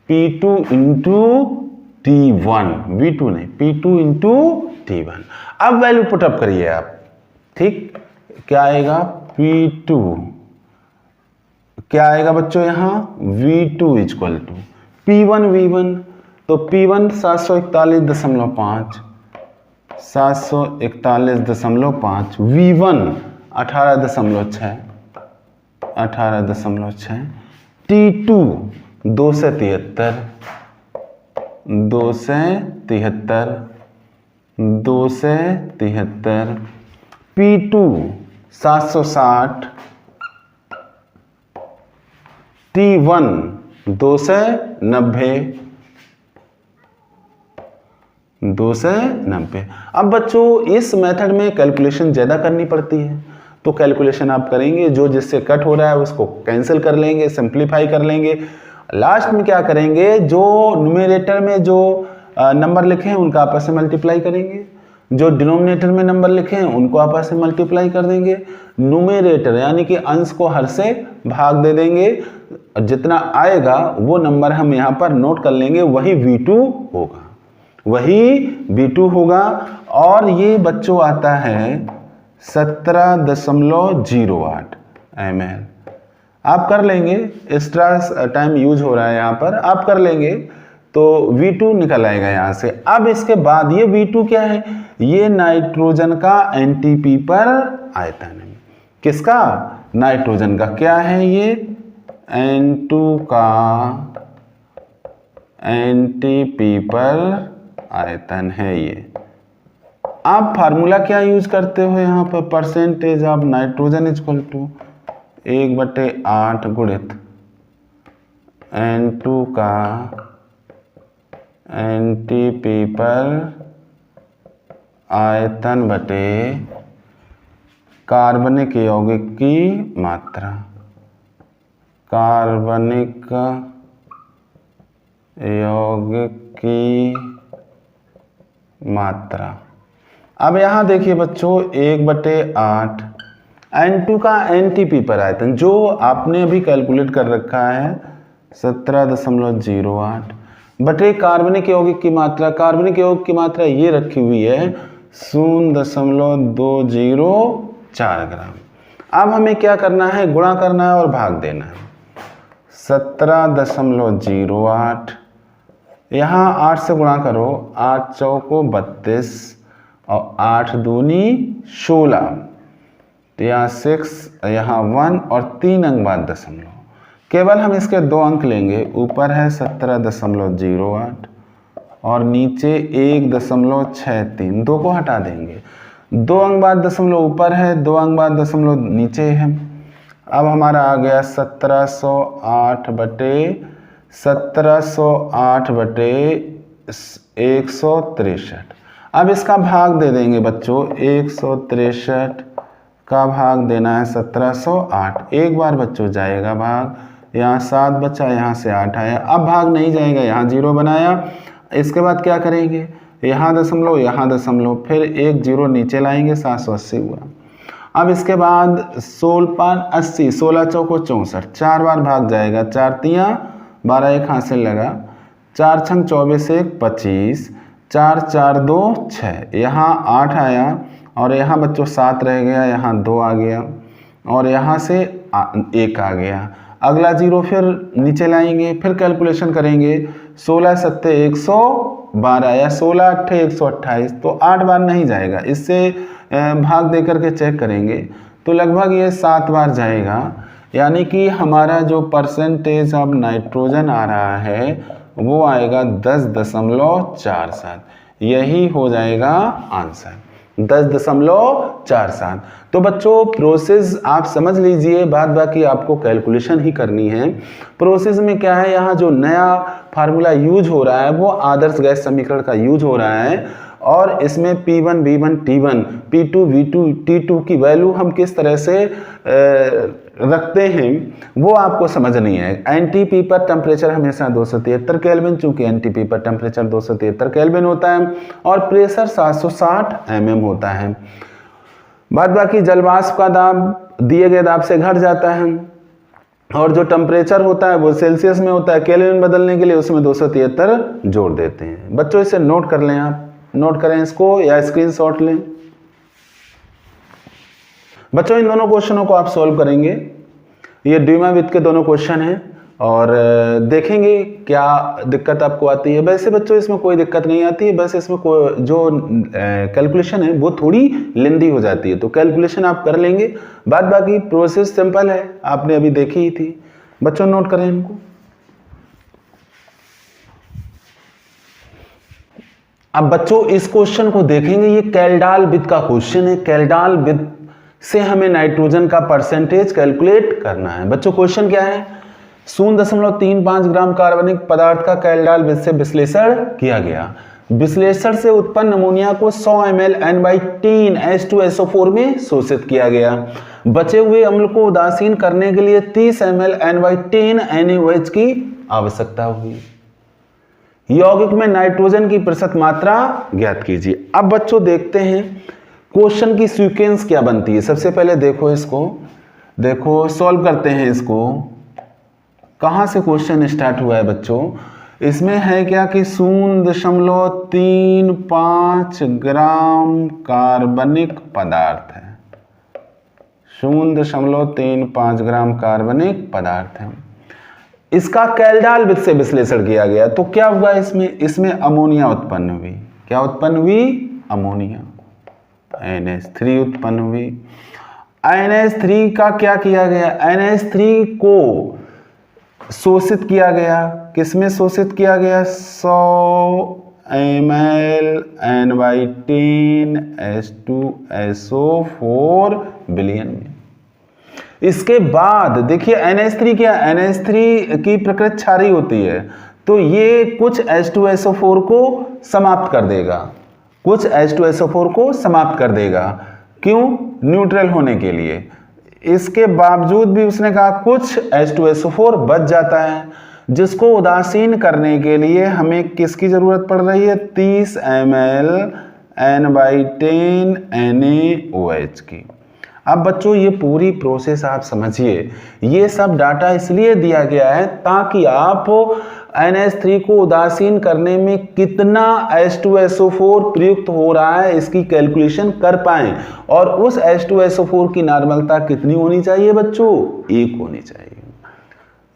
P2 × T1, V2 नहीं, P2 × T1। अब वैल्यू पुटअप करिए आप, ठीक, क्या आएगा P2, क्या आएगा बच्चों यहाँ V2 = P1 V1, तो P1 741.5, 741.5, V1 18.6, T2 273, 273, P2 760, T1 290, 290। अब बच्चों इस मेथड में कैलकुलेशन ज़्यादा करनी पड़ती है, तो कैलकुलेशन आप करेंगे, जो जिससे कट हो रहा है उसको कैंसिल कर लेंगे, सिंप्लीफाई कर लेंगे। लास्ट में क्या करेंगे, जो न्यूमरेटर में जो नंबर लिखे हैं उनका आपस में मल्टीप्लाई करेंगे, जो डिनोमिनेटर में नंबर लिखे हैं उनको आपस में मल्टीप्लाई कर देंगे। न्यूमरेटर यानी कि अंश को हर से भाग दे देंगे, जितना आएगा वो नंबर हम यहाँ पर नोट कर लेंगे, वही V2 होगा, वही V2 होगा। और ये बच्चों आता है 17.08 ml। आप कर लेंगे, एक्स्ट्रा टाइम यूज हो रहा है यहाँ पर, आप कर लेंगे तो V2 निकल आएगा यहाँ से। अब इसके बाद ये V2 क्या है, ये नाइट्रोजन का एनटीपी पर आयतन है। किसका, नाइट्रोजन का। क्या है ये, N2 का NTP पर आयतन है ये। आप फार्मूला क्या यूज करते हो यहाँ पर, percentage of nitrogen equal to 1/8 गुणित N2 का NTP पर आयतन बटे कार्बनिक यौगिक की मात्रा, कार्बनिक यौगिक की मात्रा। अब यहाँ देखिए बच्चों 1/8 N2 का NTP पर आयतन जो आपने अभी कैलकुलेट कर रखा है 17.08 बटे कार्बनिक यौगिक की मात्रा। कार्बनिक यौगिक की मात्रा ये रखी हुई है 0.204 ग्राम। अब हमें क्या करना है, गुणा करना है और भाग देना है। 17.08 यहाँ 8 से गुणा करो, 8 चौको 32 और 8 दूनी 16, तो यहाँ 6, यहाँ 1 और 3 अंक बाद दशमलव। केवल हम इसके 2 अंक लेंगे, ऊपर है 17.08 और नीचे 1.63, 2 को हटा देंगे। 2 अंक बाद दशमलव ऊपर है, 2 अंक बाद दशमलव नीचे है। अब हमारा आ गया 1708 बटे 163। अब इसका भाग दे देंगे बच्चों, 163 का भाग देना है 1708। एक बार बच्चों जाएगा भाग, यहाँ 7 बचा, यहाँ से 8 आया। अब भाग नहीं जाएगा, यहाँ 0 बनाया। इसके बाद क्या करेंगे, यहाँ दशमलव, यहाँ दशमलव, फिर 1 0 नीचे लाएंगे, 780 हुआ। अब इसके बाद 16 16 चौको 64, 4 बार भाग जाएगा, 4 तियाँ 12, 1 हाथ से लगा, 4 छंग 24, 1 25, 4 4 2 6, यहाँ 8 आया और यहाँ बच्चों 7 रह गया, यहाँ 2 आ गया और यहाँ से 1 आ गया। अगला 0 फिर नीचे लाएंगे, फिर कैलकुलेशन करेंगे, 16 7 112 या 16 8 128, तो 8 बार नहीं जाएगा। इससे भाग दे करके चेक करेंगे तो लगभग ये 7 बार जाएगा। यानी कि हमारा जो परसेंटेज ऑफ नाइट्रोजन आ रहा है वो आएगा 10.47। यही हो जाएगा आंसर, 10.47। तो बच्चों प्रोसेस आप समझ लीजिए, बाद बाकी आपको कैलकुलेशन ही करनी है। प्रोसेस में क्या है, यहाँ जो नया फार्मूला यूज हो रहा है वो आदर्श गैस समीकरण का यूज हो रहा है और इसमें P1 V1 T1 P2 V2 T2 की वैल्यू हम किस तरह से रखते हैं वो आपको समझनी है। NTP पर टेम्परेचर हमेशा 273 केल्विन, चूंकि NTP पर टेम्परेचर 273 केल्विन होता है और प्रेशर 760 mm होता है। बाद बाकी जलवाष्प का दाब दिए गए दाब से घट जाता है और जो टेम्परेचर होता है वो सेल्सियस में होता है। केल्विन बदलने के लिए उसमें 273 जोड़ देते हैं। बच्चों इसे नोट कर लें, आप नोट करें इसको या स्क्रीनशॉट लें। बच्चों इन दोनों क्वेश्चनों को आप सॉल्व करेंगे। ये द्विमावित के दोनों क्वेश्चन हैं और देखेंगे क्या दिक्कत आपको आती है। वैसे बच्चों इसमें कोई दिक्कत नहीं आती है, बस इसमें जो कैलकुलेशन है वो थोड़ी लेंदी हो जाती है, तो कैलकुलेशन आप कर लेंगे। बाद बाकी प्रोसेस सिंपल है, आपने अभी देखी ही थी। बच्चों नोट करें इनको। अब बच्चों इस क्वेश्चन को देखेंगे, ये कैल्डाल-विथ का क्वेश्चन है। कैल्डाल-विथ से हमें नाइट्रोजन का परसेंटेज कैलकुलेट करना है। बच्चों क्वेश्चन क्या है, 0.35 ग्राम कार्बनिक पदार्थ का कैल्डाल-विथ से विश्लेषण किया गया। विश्लेषण से उत्पन्न अमोनिया को 100 ml N/10 H2SO4 में शोषित किया गया। बचे हुए अम्ल को उदासीन करने के लिए 30 ml N/10 NaOH की आवश्यकता हुई। यौगिक में नाइट्रोजन की प्रतिशत मात्रा ज्ञात कीजिए। अब बच्चों देखते हैं क्वेश्चन की सीक्वेंस क्या बनती है। सबसे पहले देखो इसको, देखो सॉल्व करते हैं इसको। कहां से क्वेश्चन स्टार्ट हुआ है बच्चों, इसमें है क्या कि 0.35 ग्राम कार्बनिक पदार्थ है। 0.35 ग्राम कार्बनिक पदार्थ है। इसका कैल्डाल-विथ से विश्लेषण किया गया तो क्या हुआ, इसमें अमोनिया उत्पन्न हुई। क्या उत्पन्न हुई, अमोनिया, NH3 उत्पन्न हुई। NH3 का क्या किया गया, NH3 को शोषित किया गया, किसमें शोषित किया गया, 100 ml N/10 H2SO4 बिलियन में। इसके बाद देखिए NH3 क्या, NH3 की प्रकृति क्षारीय होती है, तो ये कुछ H2SO4 को समाप्त कर देगा, कुछ H2SO4 को समाप्त कर देगा। क्यों? न्यूट्रल होने के लिए। इसके बावजूद भी उसने कहा कुछ H2SO4 बच जाता है, जिसको उदासीन करने के लिए हमें किसकी जरूरत पड़ रही है, 30 ml N/10 NaOH की। अब बच्चों ये पूरी प्रोसेस आप समझिए, ये सब डाटा इसलिए दिया गया है ताकि आप NH3 को उदासीन करने में कितना H2SO4 प्रयुक्त हो रहा है इसकी कैलकुलेशन कर पाएं, और उस H2SO4 की नॉर्मलता कितनी होनी चाहिए बच्चों, 1 होनी चाहिए।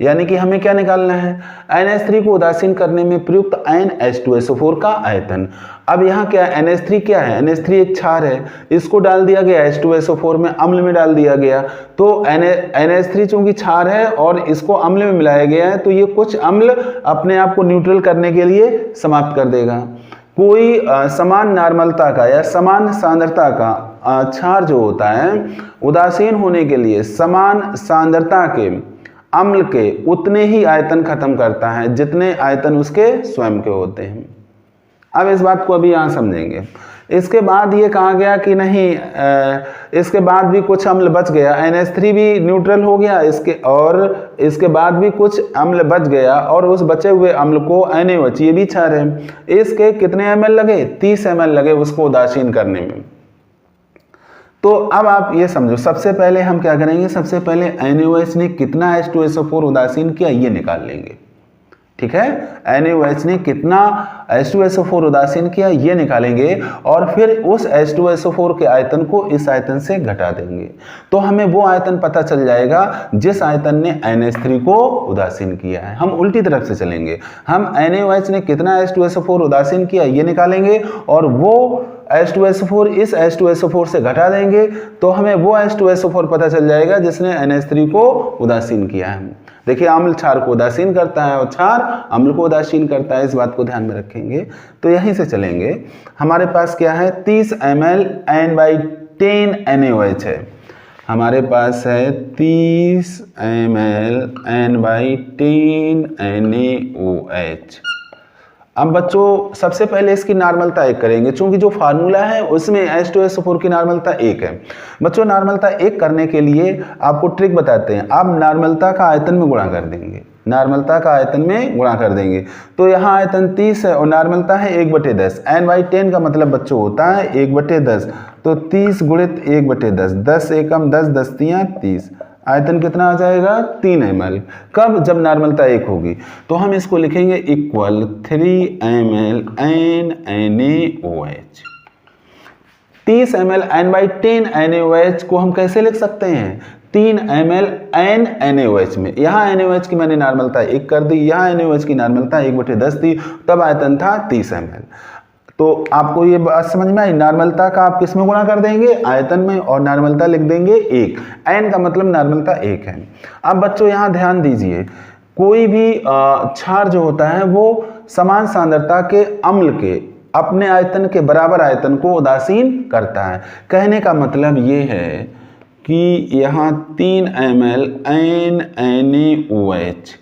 यानी कि हमें क्या निकालना है, NH3 को उदासीन करने में प्रयुक्त NH2SO4 का आयतन। अब यहाँ क्या है, NH3 क्या है, NH3 एक क्षार है, इसको डाल दिया गया H2SO4 में, अम्ल में डाल दिया गया, तो NH3 चूंकि क्षार है और इसको अम्ल में मिलाया गया है, तो ये कुछ अम्ल अपने आप को न्यूट्रल करने के लिए समाप्त कर देगा। कोई समान नॉर्मलता का या समान सांद्रता का क्षार जो होता है, उदासीन होने के लिए समान सांद्रता के अम्ल के उतने ही आयतन खत्म करता है जितने आयतन उसके स्वयं के होते हैं। अब इस बात को अभी यहाँ समझेंगे। इसके बाद ये कहा गया कि नहीं, इसके बाद भी कुछ अम्ल बच गया, NH3 भी न्यूट्रल हो गया इसके बाद भी कुछ अम्ल बच गया, और उस बचे हुए अम्ल को NaOH, ये भी क्षार है, इसके कितने ml लगे, 30 ml लगे उसको उदासीन करने में। तो अब आप ये समझो, सबसे पहले हम क्या करेंगे, सबसे पहले NaOH ने कितना H2SO4 उदासीन किया ये निकाल लेंगे, ठीक है। NaOH ने कितना H2SO4 उदासीन किया ये निकालेंगे, और फिर उस H2SO4 के आयतन को इस आयतन से घटा देंगे, तो हमें वो आयतन पता चल जाएगा जिस आयतन ने NH3 को उदासीन किया है। हम उल्टी तरफ से चलेंगे, हम NaOH ने कितना H2SO4 उदासीन किया ये निकालेंगे, और वो H2SO4 इस H2SO4 से घटा देंगे, तो हमें वो H2SO4 पता चल जाएगा जिसने NH3 को उदासीन किया है। देखिए, अम्ल क्षार को उदासीन करता है और क्षार अम्ल को उदासीन करता है, इस बात को ध्यान में रखेंगे। तो यहीं से चलेंगे, हमारे पास क्या है, 30 ml N/10 NaOH है, हमारे पास है 30 ml N/10 NaOH। अब बच्चों सबसे पहले इसकी नॉर्मलता 1 करेंगे, चूंकि जो फार्मूला है उसमें H2SO4 की नॉर्मलता 1 है। बच्चों नॉर्मलता 1 करने के लिए आपको ट्रिक बताते हैं, आप नॉर्मलता का आयतन में गुणा कर देंगे, नॉर्मलता का आयतन में गुणा कर देंगे। तो यहाँ आयतन 30 है और नॉर्मलता है 1/10, N/10 का मतलब बच्चों होता है 1/10, तो 30 गुणित 1/10, 10 एकम 10, 10 तियां 30, आयतन कितना आ जाएगा, 3 ml। कब, जब नॉर्मलता 1 होगी, तो हम इसको लिखेंगे equal 3 ml NaOH। 30 ml N/10 NaOH को हम कैसे लिख सकते हैं, 3 ml NaOH में, यहाँ NaOH की मैंने नॉर्मलता 1 कर दी, यहाँ NaOH की नॉर्मलता 1/10 थी, तब आयतन था 30 ml। तो आपको ये बात समझ में आई, नॉर्मलता का आप किस में गुणा कर देंगे, आयतन में, और नॉर्मलता लिख देंगे 1, n का मतलब नॉर्मलता 1 है। अब बच्चों यहाँ ध्यान दीजिए, कोई भी क्षार जो होता है वो समान सांद्रता के अम्ल के अपने आयतन के बराबर आयतन को उदासीन करता है। कहने का मतलब ये है कि यहाँ 3 ml NaOH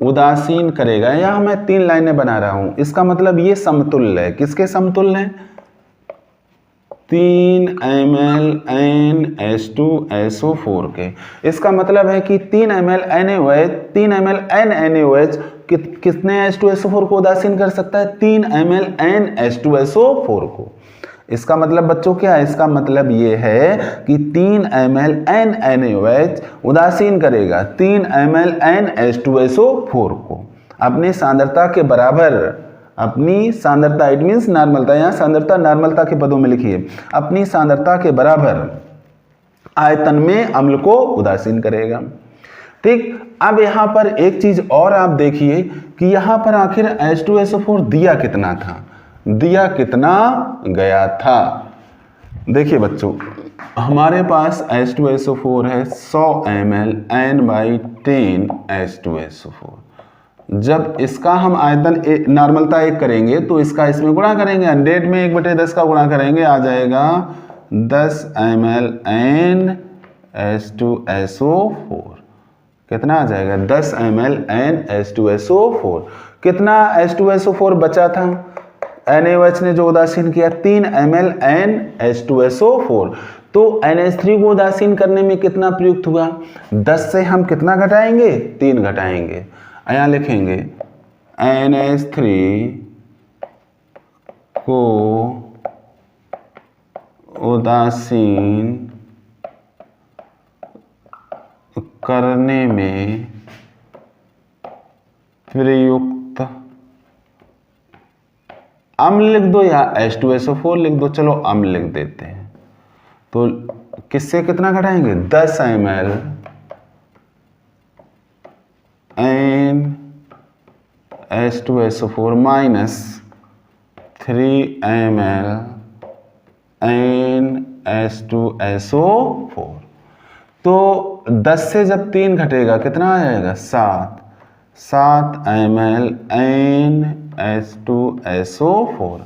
उदासीन करेगा, या मैं 3 लाइनें बना रहा हूं, इसका मतलब ये समतुल्य है, किसके समतुल्य है, 3 ml NH2SO4 के। इसका मतलब है कि 3 ml NaOH, 3 ml NaOH कितने H2SO4 को उदासीन कर सकता है, 3 ml NH2SO4 को। इसका मतलब बच्चों क्या है, इसका मतलब ये है कि 3 ml NaOH उदासीन करेगा 3 ml NH2SO4 को अपनी सांद्रता के बराबर, अपनी सांद्रता, इट मीन्स नॉर्मलता, यहाँ सांद्रता नॉर्मलता के पदों में लिखिए, अपनी सांद्रता के बराबर आयतन में अम्ल को उदासीन करेगा। ठीक, अब यहाँ पर एक चीज और आप देखिए कि यहाँ पर आखिर H2SO4 दिया कितना था, दिया कितना गया था, देखिए बच्चों, हमारे पास H2SO4 है 100 ml n/10 H2SO4। जब इसका हम आयतन नॉर्मलता 1 करेंगे तो इसका इसमें गुणा करेंगे, 100 में 1/10 का गुणा करेंगे, आ जाएगा 10 ml NH2SO4। कितना आ जाएगा? 10 ml NH2SO4। कितना H2SO4 बचा था? NaOH ने जो उदासीन किया 3 ml NH2SO4। तो NH3 को उदासीन करने में कितना प्रयुक्त हुआ? 10 से हम कितना घटाएंगे? 3 घटाएंगे। यहाँ लिखेंगे NH3 को उदासीन करने में प्रयुक्त अम्ल लिख दो या H2SO4 लिख दो, चलो अम्ल लिख देते हैं। तो किससे कितना घटाएंगे? 10 ml NH2SO4 minus 3 ml NH2SO4। तो 10 से जब 3 घटेगा कितना आ जाएगा? 7 ml NH2SO4।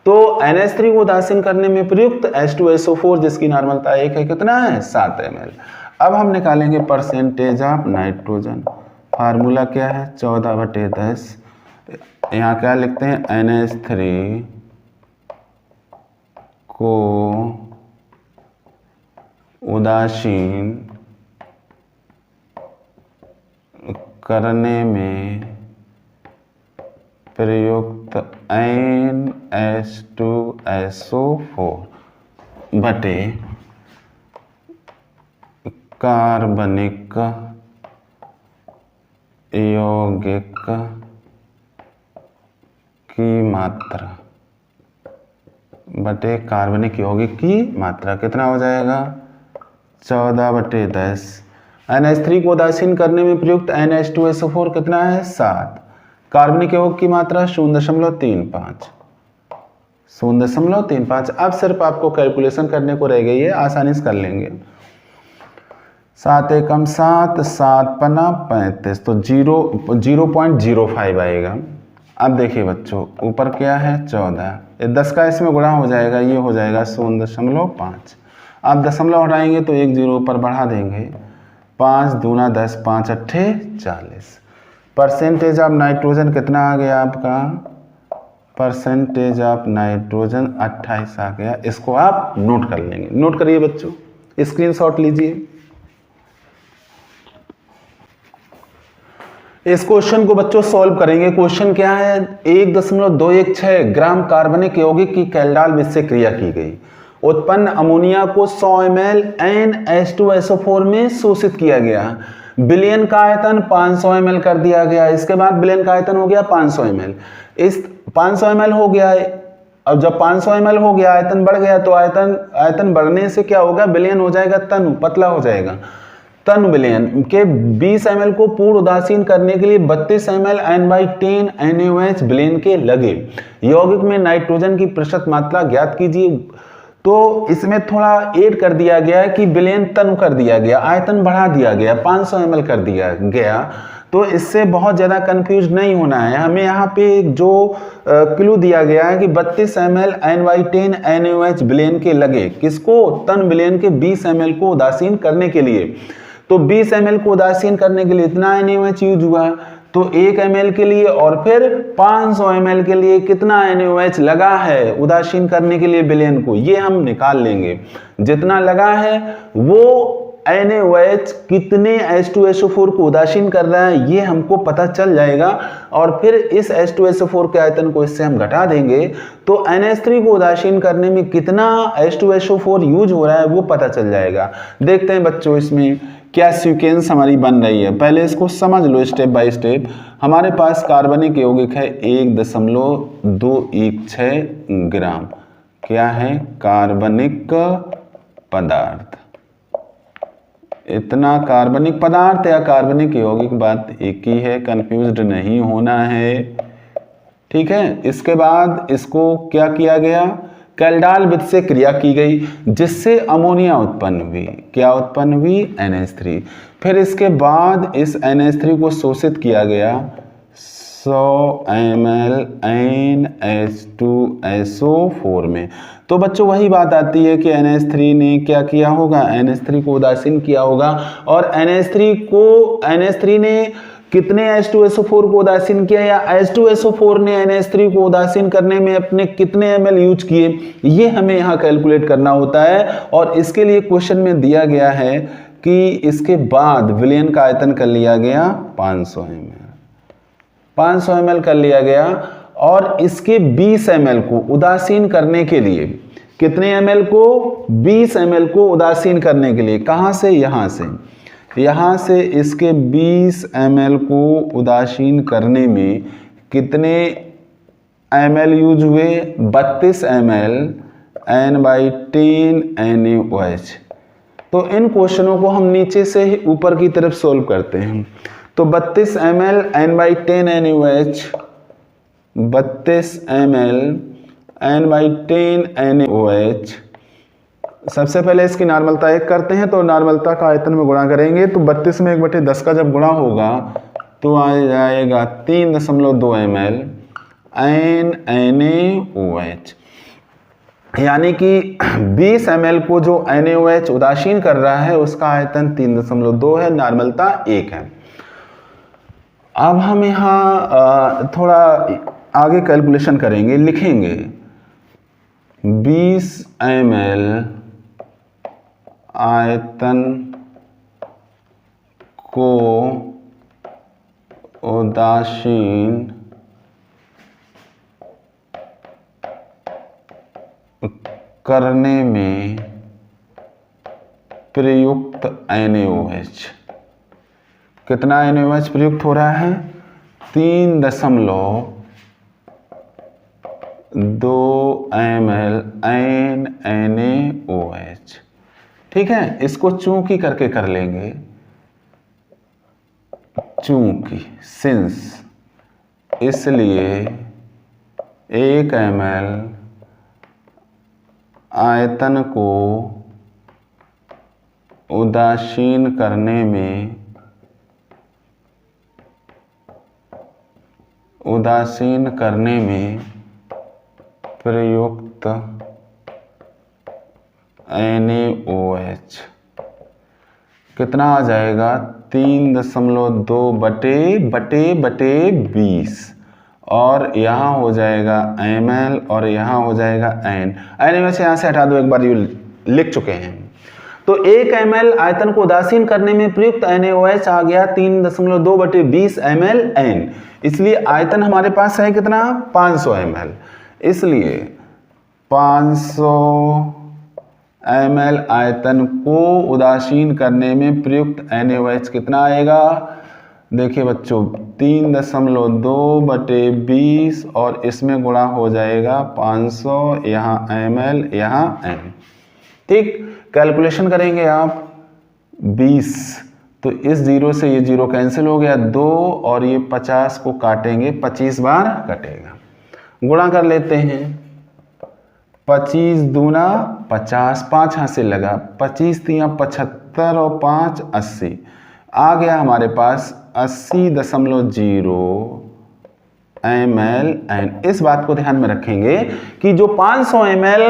तो NH3 को उदासीन करने में प्रयुक्त H2SO4 जिसकी नॉर्मलता 1 है कितना है? 7 ml। अब हम निकालेंगे परसेंटेज ऑफ नाइट्रोजन। फार्मूला क्या है? 14/10। यहाँ क्या लिखते हैं? NH3 को उदासीन करने में प्रयुक्त NH2SO4 बटे कार्बनिक यौगिक की मात्रा बटे कार्बनिक यौगिक की मात्रा कितना हो जाएगा? 14/10। NH3 को उदासीन करने में प्रयुक्त NH2SO4 कितना है? 7। कार्बनिक यौगिक की मात्रा 0.35। अब सिर्फ आपको कैलकुलेशन करने को रह गई है, आसानी से कर लेंगे। 7 एकम 7, 7 पना 35, तो 0.05 आएगा। अब देखिए बच्चों, ऊपर क्या है? 14। 10 का इसमें गुणा हो जाएगा, ये हो जाएगा 0.5। अब दशमलव हटाएंगे तो 1 0 ऊपर बढ़ा देंगे। 5 दूना 10, 5 अट्ठे 40। परसेंटेज ऑफ नाइट्रोजन कितना आ गया आपका? परसेंटेज ऑफ नाइट्रोजन 28 आ गया। इसको आप नोट कर लेंगे। नोट करिए बच्चों, स्क्रीनशॉट लीजिए। इस क्वेश्चन को बच्चों सॉल्व करेंगे। क्वेश्चन क्या है? 1.216 ग्राम कार्बनिक यौगिक की कैल्डाल विष से क्रिया की गई। उत्पन्न अमोनिया को 100 ml NH2SO4 में शोषित किया गया। विलयन का आयतन 500 ml कर दिया गया। इसके बाद विलयन का आयतन हो गया 500 ml। इस 500 ml हो गया है। अब जब 500 ml हो गया, आयतन बढ़ गया, तो आयतन बढ़ने से क्या होगा? विलयन हो जाएगा तनु, पतला हो जाएगा। तनु विलयन के 20 ml को पूर्ण उदासीन करने के लिए 32 ml N/10 NaOH विलयन के लगे। यौगिक में नाइट्रोजन की प्रतिशत मात्रा ज्ञात कीजिए। तो इसमें थोड़ा ऐड कर दिया गया है कि विलयन तनु कर दिया गया, आयतन बढ़ा दिया गया, 500 ml कर दिया गया। तो इससे बहुत ज़्यादा कंफ्यूज नहीं होना है। हमें यहाँ पे जो क्लू दिया गया है कि 32 ml N/10 NaOH विलयन के लगे। किसको? तन विलयन के 20 ml को उदासीन करने के लिए। तो 20 ml को उदासीन करने के लिए इतना NaOH यूज हुआ। तो 1 ml के लिए और फिर 500 ml के लिए कितना NaOH लगा है उदासीन करने के लिए विलयन को, ये हम निकाल लेंगे। जितना लगा है वो NaOH कितने H2SO4 को उदासीन कर रहा है ये हमको पता चल जाएगा। और फिर इस H2SO4 के आयतन को इससे हम घटा देंगे तो NH3 को उदासीन करने में कितना H2SO4 यूज हो रहा है वो पता चल जाएगा। देखते हैं बच्चों इसमें क्या सीक्वेंस हमारी बन रही है। पहले इसको समझ लो स्टेप बाय स्टेप। हमारे पास कार्बनिक यौगिक है 1.216 ग्राम। क्या है? कार्बनिक पदार्थ। इतना कार्बनिक पदार्थ या कार्बनिक यौगिक बात एक ही है, कंफ्यूज्ड नहीं होना है। ठीक है। इसके बाद इसको क्या किया गया कैल्डाल विध से क्रिया की गई जिससे अमोनिया उत्पन्न हुई। क्या उत्पन्न हुई? NH3। फिर इसके बाद इस NH3 को शोषित किया गया 100 ml NH2SO4 में। तो बच्चों वही बात आती है कि NH3 ने क्या किया होगा? NH3 को उदासीन किया होगा। और NH3 ने कितने H2SO4 को उदासीन किया, या H2SO4 ने NH3 को उदासीन करने में अपने कितने ml यूज किए, ये हमें यहाँ कैलकुलेट करना होता है। और इसके लिए क्वेश्चन में दिया गया है कि इसके बाद विलयन का आयतन कर लिया गया 500 ml कर लिया गया। और इसके 20 ml को उदासीन करने के लिए, कितने ml को? 20 ml को उदासीन करने के लिए, कहाँ से? यहाँ से इसके 20 ml को उदासीन करने में कितने ml यूज हुए? 32 ml N/10 NaOH। तो इन क्वेश्चनों को हम नीचे से ही ऊपर की तरफ सोल्व करते हैं। तो 32 ml N/10 NaOH, 32 ml N/10 NaOH। सबसे पहले इसकी नॉर्मलता 1 करते हैं, तो नॉर्मलता का आयतन में गुणा करेंगे तो 32 में 1/10 का जब गुणा होगा तो आ जाएगा 3.2 ml NaOH। यानी कि 20 ml को जो NaOH उदासीन कर रहा है उसका आयतन 3.2 है, नॉर्मलता 1 है। अब हम यहाँ थोड़ा आगे कैलकुलेशन करेंगे, लिखेंगे 20 ml आयतन को उदासीन करने में प्रयुक्त NaOH। कितना NaOH प्रयुक्त हो रहा है? 3.2 ml NaOH। ठीक है, इसको चूंकि करके कर लेंगे, चूंकि सिंस, इसलिए 1 ml आयतन को उदासीन करने में प्रयुक्त NaOH कितना आ जाएगा? 3.2/20 और यहाँ हो जाएगा ml और यहाँ हो जाएगा N। NaOH यहाँ से हटा दो, एक बार ये लिख चुके हैं। तो 1 ml आयतन को उदासीन करने में प्रयुक्त NaOH आ गया 3.2/20 ml N। इसलिए आयतन हमारे पास है कितना? 500 ml। इसलिए 500 ml आयतन को उदासीन करने में प्रयुक्त NaOH कितना आएगा? देखिए बच्चों, 3.2/20 और इसमें गुणा हो जाएगा 500, यहाँ ml, यहाँ N। ठीक, कैलकुलेशन करेंगे आप 20, तो इस 0 से ये 0 कैंसिल हो गया, 2 और ये 50 को काटेंगे, 25 बार कटेगा। गुणा कर लेते हैं, 25 दूना 50, 5 हाथ से लगा, 25 तिया 75 और 5 80, आ गया हमारे पास 80.0 ml N। इस बात को ध्यान में रखेंगे कि जो 500 ml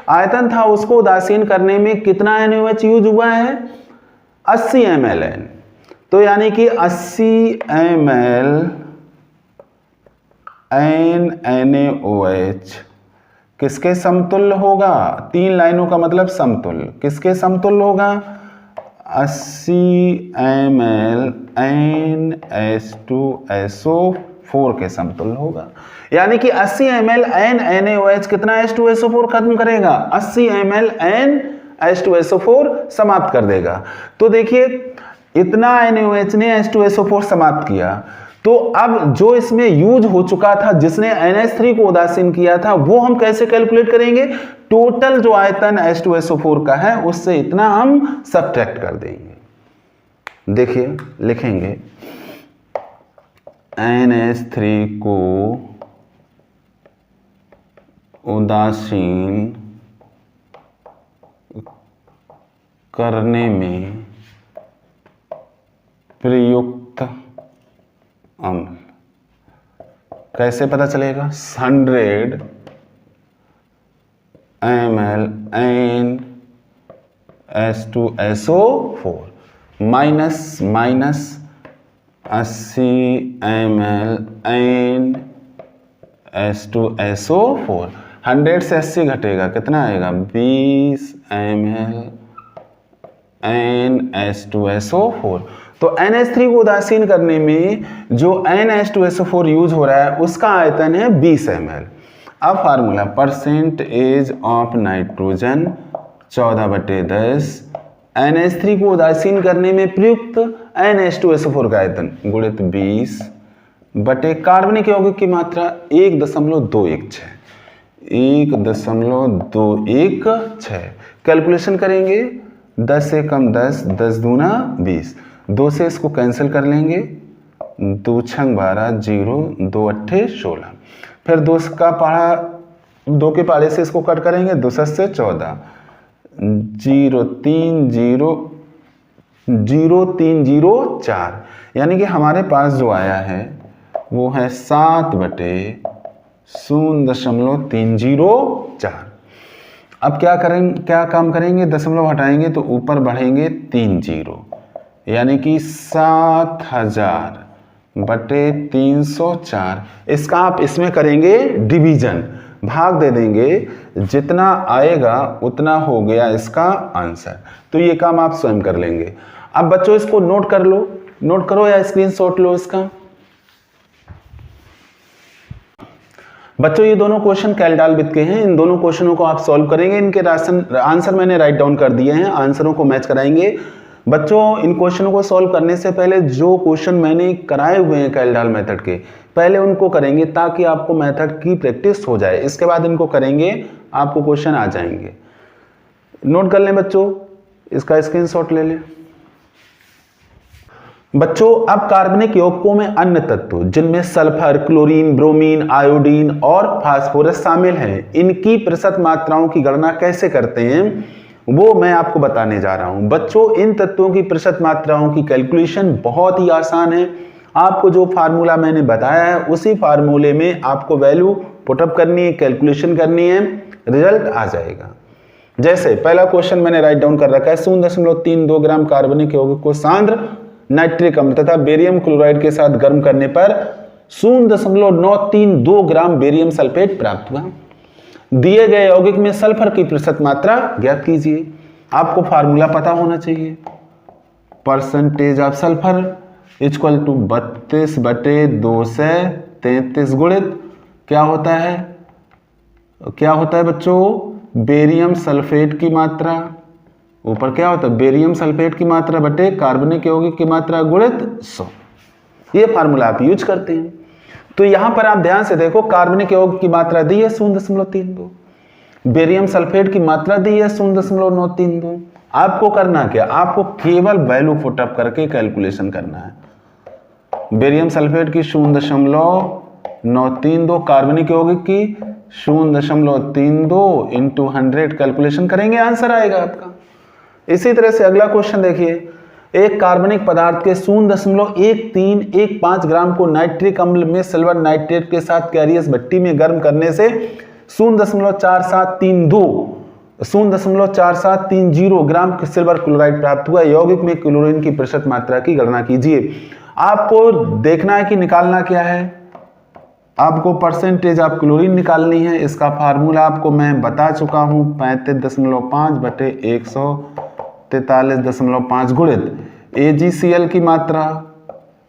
आयतन था उसको उदासीन करने में कितना NaOH यूज हुआ है? 80 ml N। तो यानी कि 80 ml N NaOH किसके समतुल्य होगा? 3 लाइनों का मतलब समतुल्य। किसके समतुल्य होगा? 80 ml NH2SO4 के समतुल्य होगा। यानी कि 80 ml N NaOH कितना H2SO4 खत्म करेगा? 80 ml N H2SO4 समाप्त कर देगा। तो देखिए इतना NaOH ने H2SO4 समाप्त किया। तो अब जो इसमें यूज हो चुका था, जिसने NH3 को उदासीन किया था, वो हम कैसे कैलकुलेट करेंगे? टोटल जो आयतन H2SO4 का है उससे इतना हम सब्ट्रैक्ट कर देंगे। देखिए लिखेंगे NH3 को उदासीन करने में प्रयुक्त अम्ल। कैसे पता चलेगा? 100 ml NH2SO4 minus 80 ml NH2SO4। 100 से 80 घटेगा, कितना आएगा? 20 ml NH2SO4। तो NH3 को उदासीन करने में जो NH2SO4 यूज हो रहा है उसका आयतन है 20 ml। अब formula percentage of nitrogen 14/10 NH3 को उदासीन करने में प्रयुक्त NH2SO4 का आयतन गुणित 20 बटे कार्बनिक यौगिक की मात्रा 1.216। 1.216। कैलकुलेशन करेंगे, 10 से कम 10, 10 दूना 20, 2 से इसको कैंसिल कर लेंगे, 2 छंग 12, 0, 2 अट्ठे 16। फिर 2 के पाले से इसको कट करेंगे, 2 से 14, 0.304। यानी कि हमारे पास जो आया है वो है 7/0.304। अब क्या काम करेंगे? दशमलव हटाएंगे तो ऊपर बढ़ेंगे 3 0, यानी कि 7000/304। इसका आप इसमें करेंगे डिवीजन, भाग दे देंगे, जितना आएगा उतना हो गया इसका आंसर। तो ये काम आप स्वयं कर लेंगे। अब बच्चों इसको नोट कर लो, नोट करो या स्क्रीनशॉट लो इसका। बच्चों ये दोनों क्वेश्चन कैलडालविद के हैं, इन दोनों क्वेश्चनों को आप सॉल्व करेंगे। इनके आंसर मैंने राइट डाउन कर दिए हैं, आंसरों को मैच कराएंगे। बच्चों इन क्वेश्चनों को सॉल्व करने से पहले जो क्वेश्चन मैंने कराए हुए हैं कैलडाल मेथड के, पहले उनको करेंगे ताकि आपको मेथड की प्रैक्टिस हो जाए। इसके बाद इनको करेंगे, आपको क्वेश्चन आ जाएंगे। नोट कर लें बच्चों, इसका स्क्रीनशॉट ले लें। बच्चों अब कार्बनिक यौगिकों में अन्य तत्व जिनमें सल्फर, क्लोरीन, ब्रोमीन, आयोडीन और फास्फोरस शामिल हैं, इनकी प्रतिशत मात्राओं की गणना कैसे करते हैं वो मैं आपको बताने जा रहा हूं। बच्चों इन तत्वों की प्रतिशत मात्राओं की कैलकुलेशन बहुत ही आसान है। आपको जो फार्मूला मैंने बताया है उसी फार्मूले में आपको वैल्यू पुटअप करनी है, कैलकुलेशन करनी है, रिजल्ट आ जाएगा। जैसे पहला क्वेश्चन मैंने राइट डाउन कर रखा है, 0.32 ग्राम कार्बनिक यौगिक को सांद्र नाइट्रिक अम्ल तथा बेरियम क्लोराइड के साथ गर्म करने पर 0.932 ग्राम बेरियम सल्फेट प्राप्त हुआ। दिए गए यौगिक में सल्फर की प्रतिशत मात्रा ज्ञात कीजिए। आपको फार्मूला पता होना चाहिए, percentage of sulphur equal to 32/233 गुणित क्या होता है बच्चों? बेरियम सल्फेट की मात्रा, ऊपर क्या होता है? बेरियम सल्फेट की मात्रा बटे कार्बनिक यौगिक की मात्रा गुणित 100। ये फार्मूला आप यूज करते हैं। तो यहां पर आप ध्यान से देखो, कार्बनिक यौगिक की मात्रा दी है 0.32, बेरियम सल्फेट की मात्रा दी है 0.932। आपको करना क्या? आपको केवल वैल्यू पुटअप करके कैलकुलेशन करना है। बेरियम सल्फेट की 0.932, कार्बनिक यौगिक की 0.32 इंटू 100 कैलकुलेशन करेंगे, आंसर आएगा आपका। इसी तरह से अगला क्वेश्चन देखिए, एक कार्बनिक पदार्थ के 0.1315 ग्राम को नाइट्रिक अम्ल में सिल्वर नाइट्रेट के साथ कैरियस भट्टी में गर्म करने से 0.4730 ग्राम सिल्वर क्लोराइड प्राप्त हुआ। यौगिक में क्लोरीन की प्रतिशत मात्रा की गणना कीजिए। आपको देखना है कि निकालना क्या है, आपको परसेंटेज ऑफ क्लोरीन निकालनी है। इसका फार्मूला आपको मैं बता चुका हूं, 35.5/143.5 गुणित AgCl की मात्रा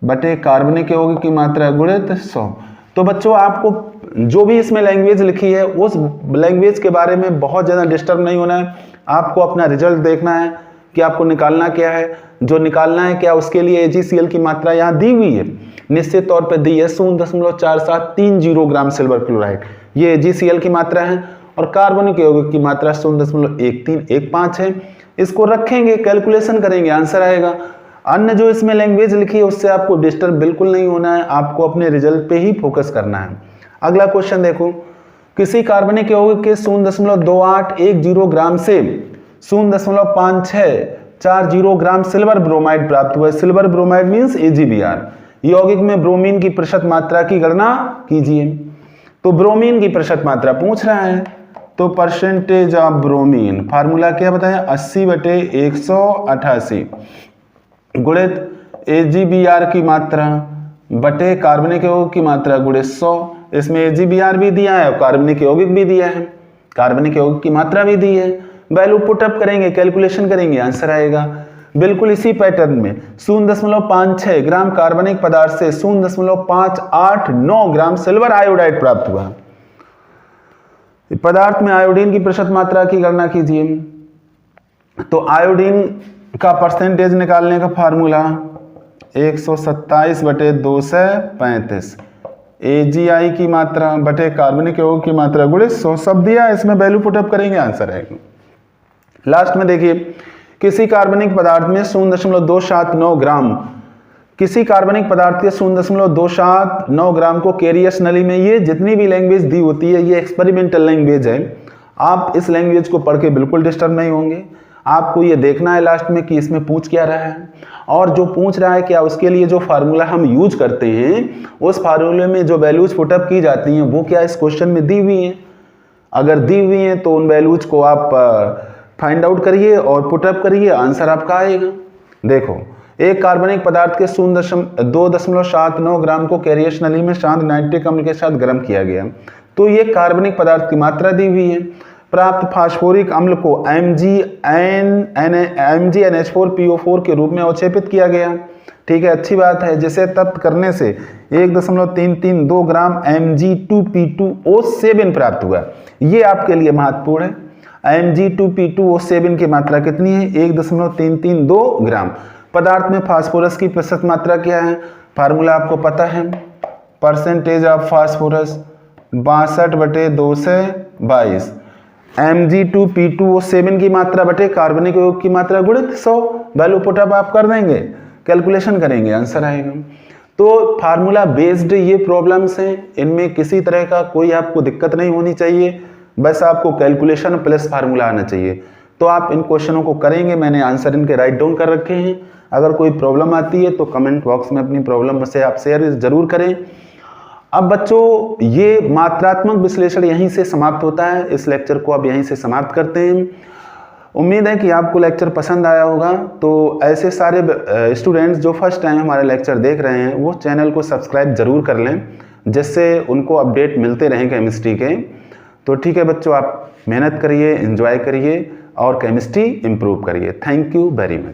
बटे कार्बनिक यौगिक की मात्रा गुणित 100। तो बच्चों आपको जो भी इसमें लैंग्वेज लिखी है उस लैंग्वेज के बारे में बहुत ज़्यादा डिस्टर्ब नहीं होना है। आपको अपना रिजल्ट देखना है कि आपको निकालना क्या है। जो निकालना है क्या, उसके लिए AgCl की मात्रा यहाँ दी हुई है, निश्चित तौर पे दी है 0.4730 ग्राम सिल्वर क्लोराइड, ये AgCl की मात्रा है। और कार्बनिक यौगिक की मात्रा 0.1315 है। इसको रखेंगे, कैलकुलेशन करेंगे, आंसर आएगा। अन्य जो इसमें लैंग्वेज लिखी है उससे आपको डिस्टर्ब बिल्कुल नहीं होना है, आपको अपने रिजल्ट पे ही फोकस करना है। अगला क्वेश्चन देखो, किसी कार्बनिक यौगिक के 0.2810 ग्राम से 0.5640 ग्राम सिल्वर ब्रोमाइड प्राप्त हुआ है। Silver bromide means AgBr। यौगिक में ब्रोमीन की प्रतिशत मात्रा की गणना कीजिए। तो ब्रोमीन की प्रतिशत मात्रा पूछ रहा है, तो परसेंटेज ऑफ ब्रोमीन फार्मूला क्या बताया, 80/188 गुणित AgBr की मात्रा बटे कार्बनिक यौगिक की मात्रा गुणित 100। इसमें AgBr भी दिया है और कार्बनिक यौगिक भी दिया है, कार्बनिक यौगिक की मात्रा भी दी है। वैल्यू पुटअप करेंगे, कैलकुलेशन करेंगे, आंसर आएगा बिल्कुल इसी पैटर्न में। 0.56 ग्राम कार्बनिक पदार्थ से 0.589 ग्राम सिल्वर आयोडाइड प्राप्त हुआ। पदार्थ में आयोडीन की प्रतिशत मात्रा की गणना कीजिए। तो आयोडीन का परसेंटेज निकालने का फार्मूला 127/235 AgI की मात्रा बटे कार्बनिक यौगिक की मात्रा गुणित 100 सब दिया, इसमें वैल्यू पुटअप करेंगे, आंसर आएगा। लास्ट में देखिए, किसी कार्बनिक पदार्थ में 0.279 ग्राम, किसी कार्बनिक पदार्थ के 0.279 ग्राम को कैरियस नली में, ये जितनी भी लैंग्वेज दी होती है ये एक्सपेरिमेंटल लैंग्वेज है, आप इस लैंग्वेज को पढ़ के बिल्कुल डिस्टर्ब नहीं होंगे। आपको ये देखना है लास्ट में कि इसमें पूछ क्या रहा है, और जो पूछ रहा है क्या उसके लिए जो फार्मूला हम यूज करते हैं उस फार्मूले में जो वैल्यूज पुटअप की जाती हैं वो क्या इस क्वेश्चन में दी हुई हैं। अगर दी हुई हैं तो उन वैल्यूज को आप फाइंड आउट करिए और पुटअप करिए, आंसर आपका आएगा। देखो, एक कार्बनिक पदार्थ के 2.79 ग्राम को कैरियस नली में शांत नाइट्रिक अम्ल के साथ गर्म किया गया, तो ये कार्बनिक पदार्थ की मात्रा दी हुई है। प्राप्त फास्फोरिक अम्ल को MgNH4PO4 के रूप में अवक्षेपित किया गया। ठीक है, अच्छी बात है। जिसे तप्त करने से 1.332 ग्राम Mg2P2O7 प्राप्त हुआ। ये आपके लिए महत्वपूर्ण है। Mg2P2O7 की मात्रा कितनी है, 1.332 ग्राम। पदार्थ में फास्फोरस की प्रतिशत मात्रा क्या है, फार्मूला आपको पता है, परसेंटेज ऑफ फास्फोरस 62/222 Mg2P2O7 की मात्रा बटे कार्बनिक यौगिक की मात्रा गुणित 100। वैल्यू पुटअप आप कर देंगे, कैलकुलेशन करेंगे, आंसर आएगा। तो फार्मूला बेस्ड ये प्रॉब्लम्स हैं, इनमें किसी तरह का कोई आपको दिक्कत नहीं होनी चाहिए, बस आपको कैलकुलेशन प्लस फार्मूला आना चाहिए। तो आप इन क्वेश्चनों को करेंगे, मैंने आंसर इनके राइट डाउन कर रखे हैं। अगर कोई प्रॉब्लम आती है तो कमेंट बॉक्स में अपनी प्रॉब्लम से आप शेयर जरूर करें। अब बच्चों, ये मात्रात्मक विश्लेषण यहीं से समाप्त होता है। इस लेक्चर को अब यहीं से समाप्त करते हैं। उम्मीद है कि आपको लेक्चर पसंद आया होगा। तो ऐसे सारे स्टूडेंट्स जो फर्स्ट टाइम हमारे लेक्चर देख रहे हैं वो चैनल को सब्सक्राइब जरूर कर लें, जिससे उनको अपडेट मिलते रहें केमिस्ट्री के। तो ठीक है बच्चों, आप मेहनत करिए, एंजॉय करिए और केमिस्ट्री इम्प्रूव करिए। Thank you very much.